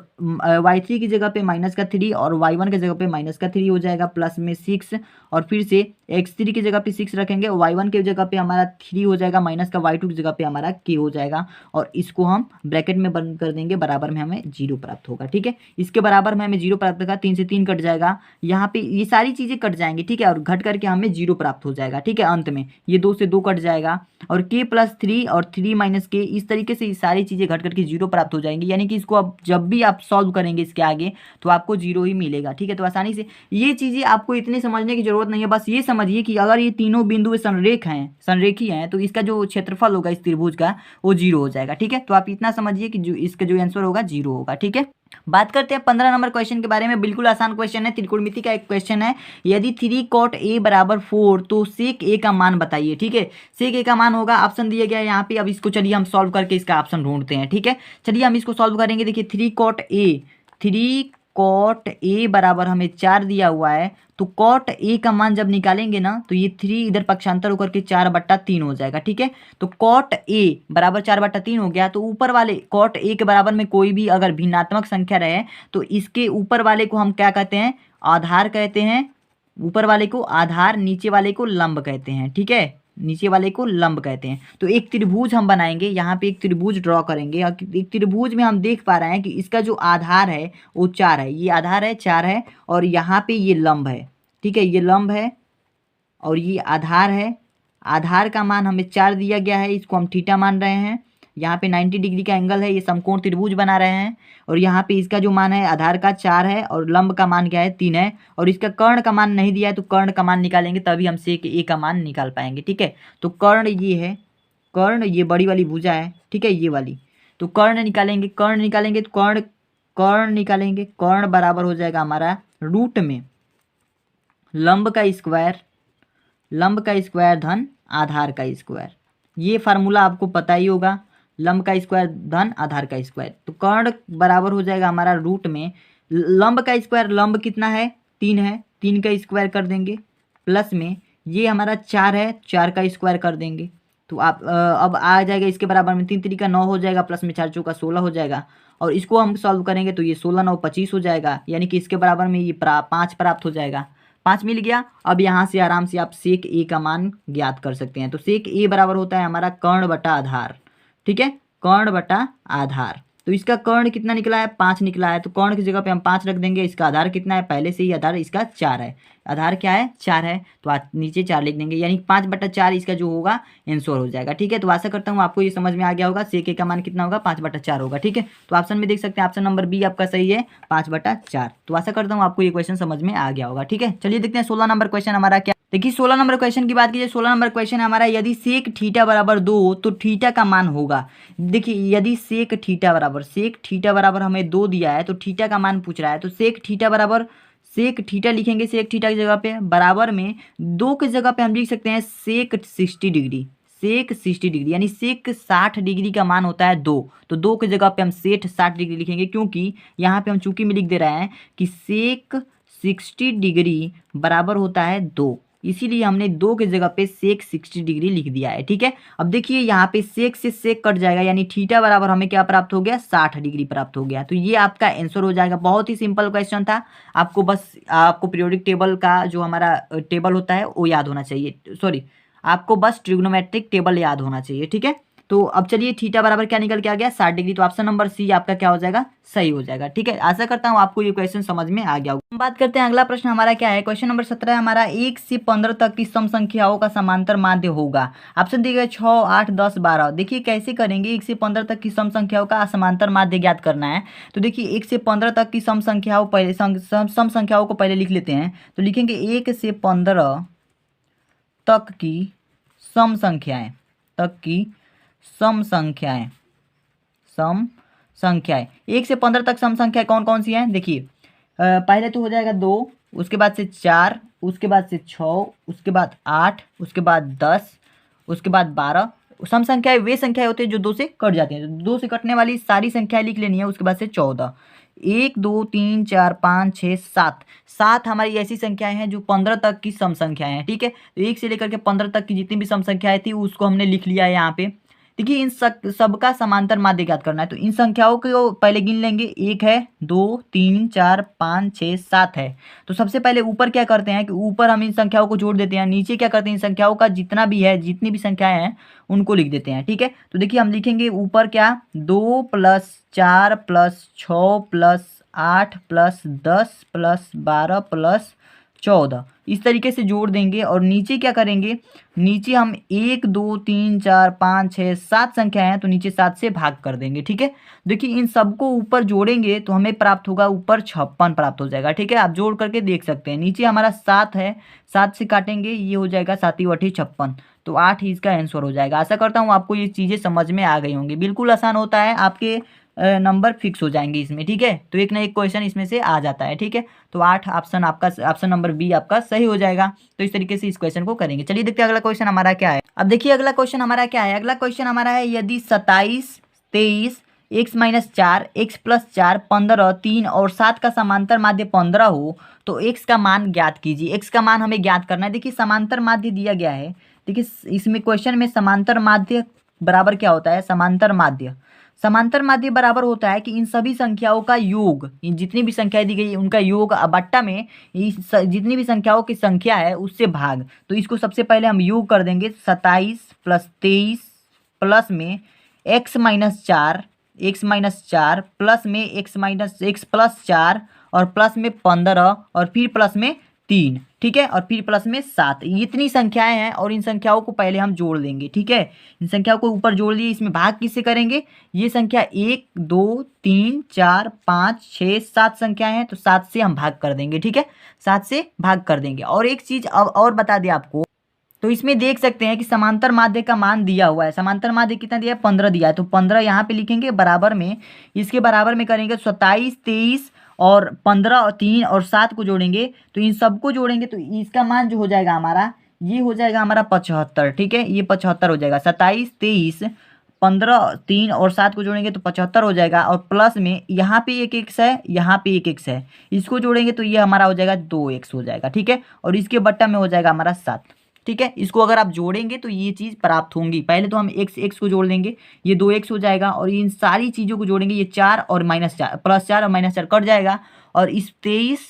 y3 की जगह पे -3, और y1 की जगह पे -3 हो जाएगा, प्लस में 6, और फिर से x3 की जगह पे 6 रखेंगे, y1 की जगह पे हमारा 3 हो जाएगा माइनस का, y2 की जगह पे हमारा k हो जाएगा, और इसको हम ब्रैकेट में बंद कर देंगे, बराबर में हमें 0 प्राप्त होगा। ठीक है, इसके बराबर में हमें 0 प्राप्त होगा। 3 से 3 कट जाएगा, यहाँ पे ये सारी चीज़ें कट जाएंगी। ठीक है, और घट करके हमें 0 प्राप्त हो जाएगा। ठीक है, अंत में ये 2 से 2 कट जाएगा, और k + 3 और 3 - k, इस तरीके से ये सारी चीज़ें घट करके 0 प्राप्त हो जाएंगी। यानी कि इसको अब जब भी आप सॉल्व करेंगे इसके आगे तो आपको 0 ही मिलेगा। ठीक है, तो आसानी से ये चीज़ें आपको इतनी समझने की जरूरत नहीं है। बस ये समझिए कि अगर ये तीनों बिंदु संरेखीय हैं तो इसका जो क्षेत्रफल होगा इस त्रिभुज का वो 0 हो जाएगा। ठीक है, तो आप इतना समझिए कि जो इसका जो आंसर होगा 0 होगा। ठीक है, बात करते हैं 15 नंबर क्वेश्चन के बारे में। बिल्कुल आसान क्वेश्चन है, त्रिकोणमिति का एक क्वेश्चन है। यदि 3 cot a = 4 तो sec a का मान बताइए। ठीक है, sec a का मान होगा, ऑप्शन दिया गया है यहाँ पे। अब इसको चलिए हम सॉल्व करके इसका ऑप्शन ढूंढते हैं। ठीक है, चलिए हम इसको सॉल्व करेंगे। देखिए, 3 cot a बराबर हमें 4 दिया हुआ है, तो cot a का मान जब निकालेंगे ना तो ये 3 इधर पक्षांतर होकर के 4/3 हो जाएगा। ठीक है, तो cot a बराबर 4/3 हो गया। तो ऊपर वाले cot a के बराबर में कोई भी अगर भिन्नात्मक संख्या रहे तो इसके ऊपर वाले को हम क्या कहते हैं, आधार कहते हैं। ऊपर वाले को आधार, नीचे वाले को लंब कहते हैं। ठीक है, नीचे वाले को लंब कहते हैं। तो एक त्रिभुज हम बनाएंगे, यहाँ पे एक त्रिभुज ड्रॉ करेंगे, और एक त्रिभुज में हम देख पा रहे हैं कि इसका जो आधार है वो 4 है। ये आधार है, 4 है, और यहाँ पे ये लंब है। ठीक है, ये लंब है और ये आधार है। आधार का मान हमें 4 दिया गया है, इसको हम थीटा मान रहे हैं। यहाँ पे 90 डिग्री का एंगल है, ये समकोण त्रिभुज बना रहे हैं। और यहाँ पे इसका जो मान है आधार का 4 है, और लंब का मान क्या है, 3 है, और इसका कर्ण का मान नहीं दिया है, तो कर्ण का मान निकालेंगे तभी हम sec a का मान निकाल पाएंगे। ठीक है, तो कर्ण ये है, कर्ण ये बड़ी वाली भुजा है। ठीक है, ये वाली, तो कर्ण निकालेंगे तो कर्ण कर्ण निकालेंगे, कर्ण बराबर हो जाएगा हमारा रूट में लंब का स्क्वायर धन आधार का स्क्वायर। ये फार्मूला आपको पता ही होगा, लंब का स्क्वायर धन आधार का स्क्वायर। तो कर्ण बराबर हो जाएगा हमारा रूट में लंब का स्क्वायर, लंब कितना है 3 है, 3 का स्क्वायर कर देंगे, प्लस में ये हमारा 4 है, 4 का स्क्वायर कर देंगे। तो आप अब आ जाएगा इसके बराबर में 3 3 9 हो जाएगा, प्लस में 4 4 16 हो जाएगा। और इसको हम सॉल्व करेंगे तो ये 16 9 25 हो जाएगा, यानी कि इसके बराबर में ये 5 प्राप्त हो जाएगा। 5 मिल गया। अब यहाँ से आराम से आप सेक ए का मान ज्ञात कर सकते हैं। तो सेक ए बराबर होता है हमारा कर्ण बटा आधार, ठीक है, कर्ण बटा आधार। तो इसका कर्ण कितना निकला है 5 निकला है, तो कर्ण की जगह पे हम 5 रख देंगे। इसका आधार कितना है, पहले से ही आधार इसका 4 है, आधार क्या है 4 है, तो नीचे 4 लिख देंगे, यानी 5/4 इसका जो होगा आंसर हो जाएगा। ठीक है, तो आशा करता हूँ आपको ये समझ में आ गया होगा। सेक ए का मान कितना होगा 5/4 होगा। ठीक है, तो ऑप्शन में देख सकते हैं, ऑप्शन नंबर बी आपका सही है 5/4। तो आशा करता हूँ आपको ये क्वेश्चन समझ में आ गया होगा। ठीक है, चलिए देखते हैं 16 नंबर क्वेश्चन हमारा क्या। देखिए 16 नंबर क्वेश्चन की बात कीजिए। 16 नंबर क्वेश्चन है हमारा, यदि सेक थीटा बराबर 2 तो थीटा का मान होगा। देखिए यदि सेक थीटा बराबर हमें 2 दिया है, तो थीटा का मान पूछ रहा है। तो सेक थीटा लिखेंगे, सेक थीटा की जगह पे बराबर में 2 की जगह पे हम लिख सकते हैं सेक 60 डिग्री, यानी सेक 60 डिग्री का मान होता है 2। तो 2 की जगह पे हम सेक 60 डिग्री लिखेंगे, क्योंकि यहाँ पे हम चूंकि में लिख दे रहे हैं कि सेक 60 डिग्री बराबर होता है 2, इसीलिए हमने 2 की जगह पे सेक 60 डिग्री लिख दिया है। ठीक है, अब देखिए यहाँ पे सेक से सेक कट जाएगा, यानी थीटा बराबर हमें क्या प्राप्त हो गया 60 डिग्री प्राप्त हो गया। तो ये आपका आंसर हो जाएगा। बहुत ही सिंपल क्वेश्चन था। आपको पीरियोडिक टेबल का जो हमारा टेबल होता है वो याद होना चाहिए, आपको बस ट्रिग्नोमेट्रिक टेबल याद होना चाहिए। ठीक है, तो अब चलिए थीटा बराबर क्या निकल के आ गया 60 डिग्री। तो ऑप्शन नंबर सी आपका क्या हो जाएगा, सही हो जाएगा। ठीक है, आशा करता हूँ आपको ये क्वेश्चन समझ में आ गया होगा। हम बात करते हैं अगला प्रश्न हमारा क्या है। क्वेश्चन नंबर 17 हमारा 1 से 15 तक की सम संख्याओं का समांतर माध्य होगा। ऑप्शन दिए गए 6 8 10 12। देखिए कैसे करेंगे, 1 से 15 तक की सम संख्याओं का समांतर माध्य ज्ञात करना है। तो देखिए 1 से 15 तक की सम संख्याओं को पहले लिख लेते हैं। तो लिखेंगे 1 से 15 तक की सम संख्याएं 1 से 15 तक सम संख्याएं कौन कौन सी हैं। देखिए पहले तो हो जाएगा 2, उसके बाद से 4, उसके बाद से 6, उसके बाद 8, उसके बाद 10, उसके बाद 12। सम संख्याएं वे संख्याएं होती हैं जो 2 से कट जाती हैं। 2 से कटने वाली सारी संख्याएं लिख लेनी है। उसके बाद से 14, 1 2 3 4 5 6 7 हमारी ऐसी संख्याएं हैं जो 15 तक की सम संख्याएं हैं। ठीक है, तो 1 से लेकर के 15 तक की जितनी भी सम संख्याएं थी उसको हमने लिख लिया है यहाँ पे। देखिए इन सबका समांतर माध्य ज्ञात करना है। तो इन संख्याओं को पहले गिन लेंगे, 1 है 2 3 4 5 6 7 है। तो सबसे पहले ऊपर क्या करते हैं कि ऊपर हम इन संख्याओं को जोड़ देते हैं, नीचे क्या करते हैं इन संख्याओं का जितनी भी संख्याएं हैं उनको लिख देते हैं। ठीक है, तो देखिए हम लिखेंगे ऊपर क्या 2 + 4 + 6 + 8 + 10 + 12 + 14 इस तरीके से जोड़ देंगे। और नीचे क्या करेंगे, नीचे हम 1 2 3 4 5 6 7 संख्या है, तो नीचे 7 से भाग कर देंगे। ठीक है, देखिए इन सबको ऊपर जोड़ेंगे तो हमें प्राप्त होगा ऊपर 56 प्राप्त हो जाएगा। ठीक है, आप जोड़ करके देख सकते हैं। नीचे हमारा 7 है, 7 से काटेंगे ये हो जाएगा 7 × 8 = 56, तो 8 ही इसका आंसर हो जाएगा। आशा करता हूँ आपको ये चीज़ें समझ में आ गई होंगी। बिल्कुल आसान होता है, आपके नंबर फिक्स हो जाएंगे इसमें। ठीक है, तो एक ना एक क्वेश्चन इसमें से आ जाता है। ठीक है, तो 8 ऑप्शन नंबर बी आपका सही हो जाएगा। तो इस तरीके से इस क्वेश्चन को करेंगे। चलिए देखते हैं अगला क्वेश्चन हमारा क्या है। अब देखिए अगला क्वेश्चन हमारा क्या है। अगला क्वेश्चन हमारा है, यदि 27 23 x - 4 x + 4 15 3 और 7 का समांतर माध्य 15 हो तो x का मान ज्ञात कीजिए। x का मान हमें ज्ञात करना है। देखिए समांतर माध्य दिया गया है। देखिए इसमें क्वेश्चन में समांतर माध्य बराबर क्या होता है, समांतर माध्य बराबर होता है कि इन सभी संख्याओं का योग, इन जितनी भी संख्याएं दी गई है उनका योग बट्टा में जितनी भी संख्याओं की संख्या है उससे भाग। तो इसको सबसे पहले हम योग कर देंगे, 27 + 23 प्लस में x - 4 प्लस में x + 4 और प्लस में 15 और फिर प्लस में 3। ठीक है, और फिर प्लस में 7। इतनी संख्याएं हैं और इन संख्याओं को पहले हम जोड़ लेंगे। ठीक है, इन संख्याओं को ऊपर जोड़ लिए, इसमें भाग किससे करेंगे, ये संख्या 1 2 3 4 5 6 7 संख्याएं हैं, तो 7 से हम भाग कर देंगे। ठीक है, 7 से भाग कर देंगे। और एक चीज अब और बता दें आपको, तो इसमें देख सकते हैं कि समांतर माध्य का मान दिया हुआ है। समांतर माध्य कितना दिया है? 15 दिया है। तो 15 यहाँ पे लिखेंगे बराबर में, इसके बराबर में करेंगे 27, 23 और 15 और 3 और 7 को जोड़ेंगे, तो इन सबको जोड़ेंगे तो इसका मान जो हो जाएगा हमारा, ये हो जाएगा हमारा 75। ठीक है, ये 75 हो जाएगा। 27, 23, 15, 3 और 7 को जोड़ेंगे तो 75 हो जाएगा। और प्लस में यहाँ पे एक एक्स है, यहाँ पे एक एक्स है, इसको जोड़ेंगे तो ये हमारा हो जाएगा 2x हो जाएगा। ठीक है, और इसके बट्टा में हो जाएगा हमारा 7। ठीक है, इसको अगर आप जोड़ेंगे तो ये चीज़ प्राप्त होंगी। पहले तो हम x को जोड़ लेंगे, ये 2x हो जाएगा, और इन सारी चीज़ों को जोड़ेंगे, ये 4 और -4, +4 और -4 कट जाएगा, और इस 23,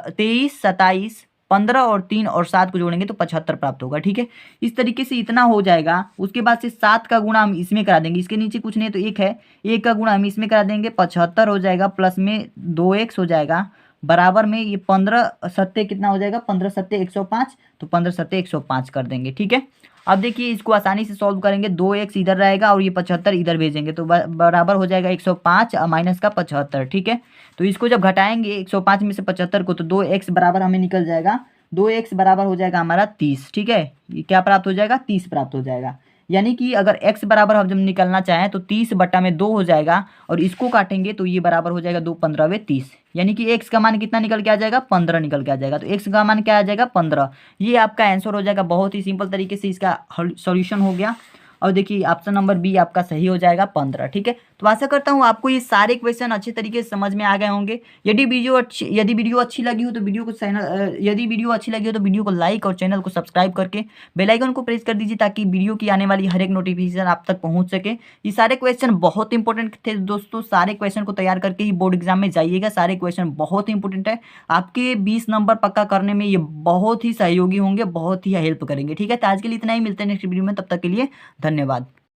27, 15 और 3 और 7 को जोड़ेंगे तो 75 प्राप्त होगा। ठीक है, इस तरीके से इतना हो जाएगा। उसके बाद से 7 का गुणा हम इसमें करा देंगे, इसके नीचे कुछ नहीं तो 1 है, 1 का गुणा हम इसमें करा देंगे, 75 हो जाएगा, प्लस में 2x हो जाएगा, बराबर में ये 15 सत्ते कितना हो जाएगा, 15 सत्ते 105, तो 15 सत्ते 105 कर देंगे। ठीक है, अब देखिए इसको आसानी से सॉल्व करेंगे, 2x इधर रहेगा और ये 75 इधर भेजेंगे तो बराबर हो जाएगा 105 माइनस का 75। ठीक है, तो इसको जब घटाएंगे 105 में से 75 को, तो 2x बराबर हमें निकल जाएगा, 2x बराबर हो जाएगा हमारा 30। ठीक है, ये क्या प्राप्त हो जाएगा, 30 प्राप्त हो जाएगा। यानी कि अगर x बराबर हम जब निकलना चाहें तो 30 बट्टा में 2 हो जाएगा, और इसको काटेंगे तो ये बराबर हो जाएगा 2 15 30, यानी कि x का मान कितना निकल के आ जाएगा, 15 निकल के आ जाएगा। तो x का मान क्या आ जाएगा, 15। ये आपका आंसर हो जाएगा। बहुत ही सिंपल तरीके से इसका सॉल्यूशन हो गया। और देखिए ऑप्शन नंबर बी आपका सही हो जाएगा, 15। ठीक है, तो आशा करता हूँ आपको ये सारे क्वेश्चन अच्छे तरीके से समझ में आ गए होंगे। यदि वीडियो अच्छी लगी हो तो वीडियो को लाइक और चैनल को सब्सक्राइब करके बेल आइकन को प्रेस कर दीजिए, ताकि वीडियो की आने वाली हर एक नोटिफिकेशन आप तक पहुंच सके। ये सारे क्वेश्चन बहुत इंपॉर्टेंट थे दोस्तों, सारे क्वेश्चन को तैयार करके ही बोर्ड एग्जाम में जाइएगा। सारे क्वेश्चन बहुत इंपॉर्टेंट है, आपके 20 नंबर पक्का करने में ये बहुत ही सहयोगी होंगे, बहुत ही हेल्प करेंगे। ठीक है, तो आज के लिए इतना ही, मिलते हैं नेक्स्ट वीडियो में, तब तक के लिए धन्यवाद।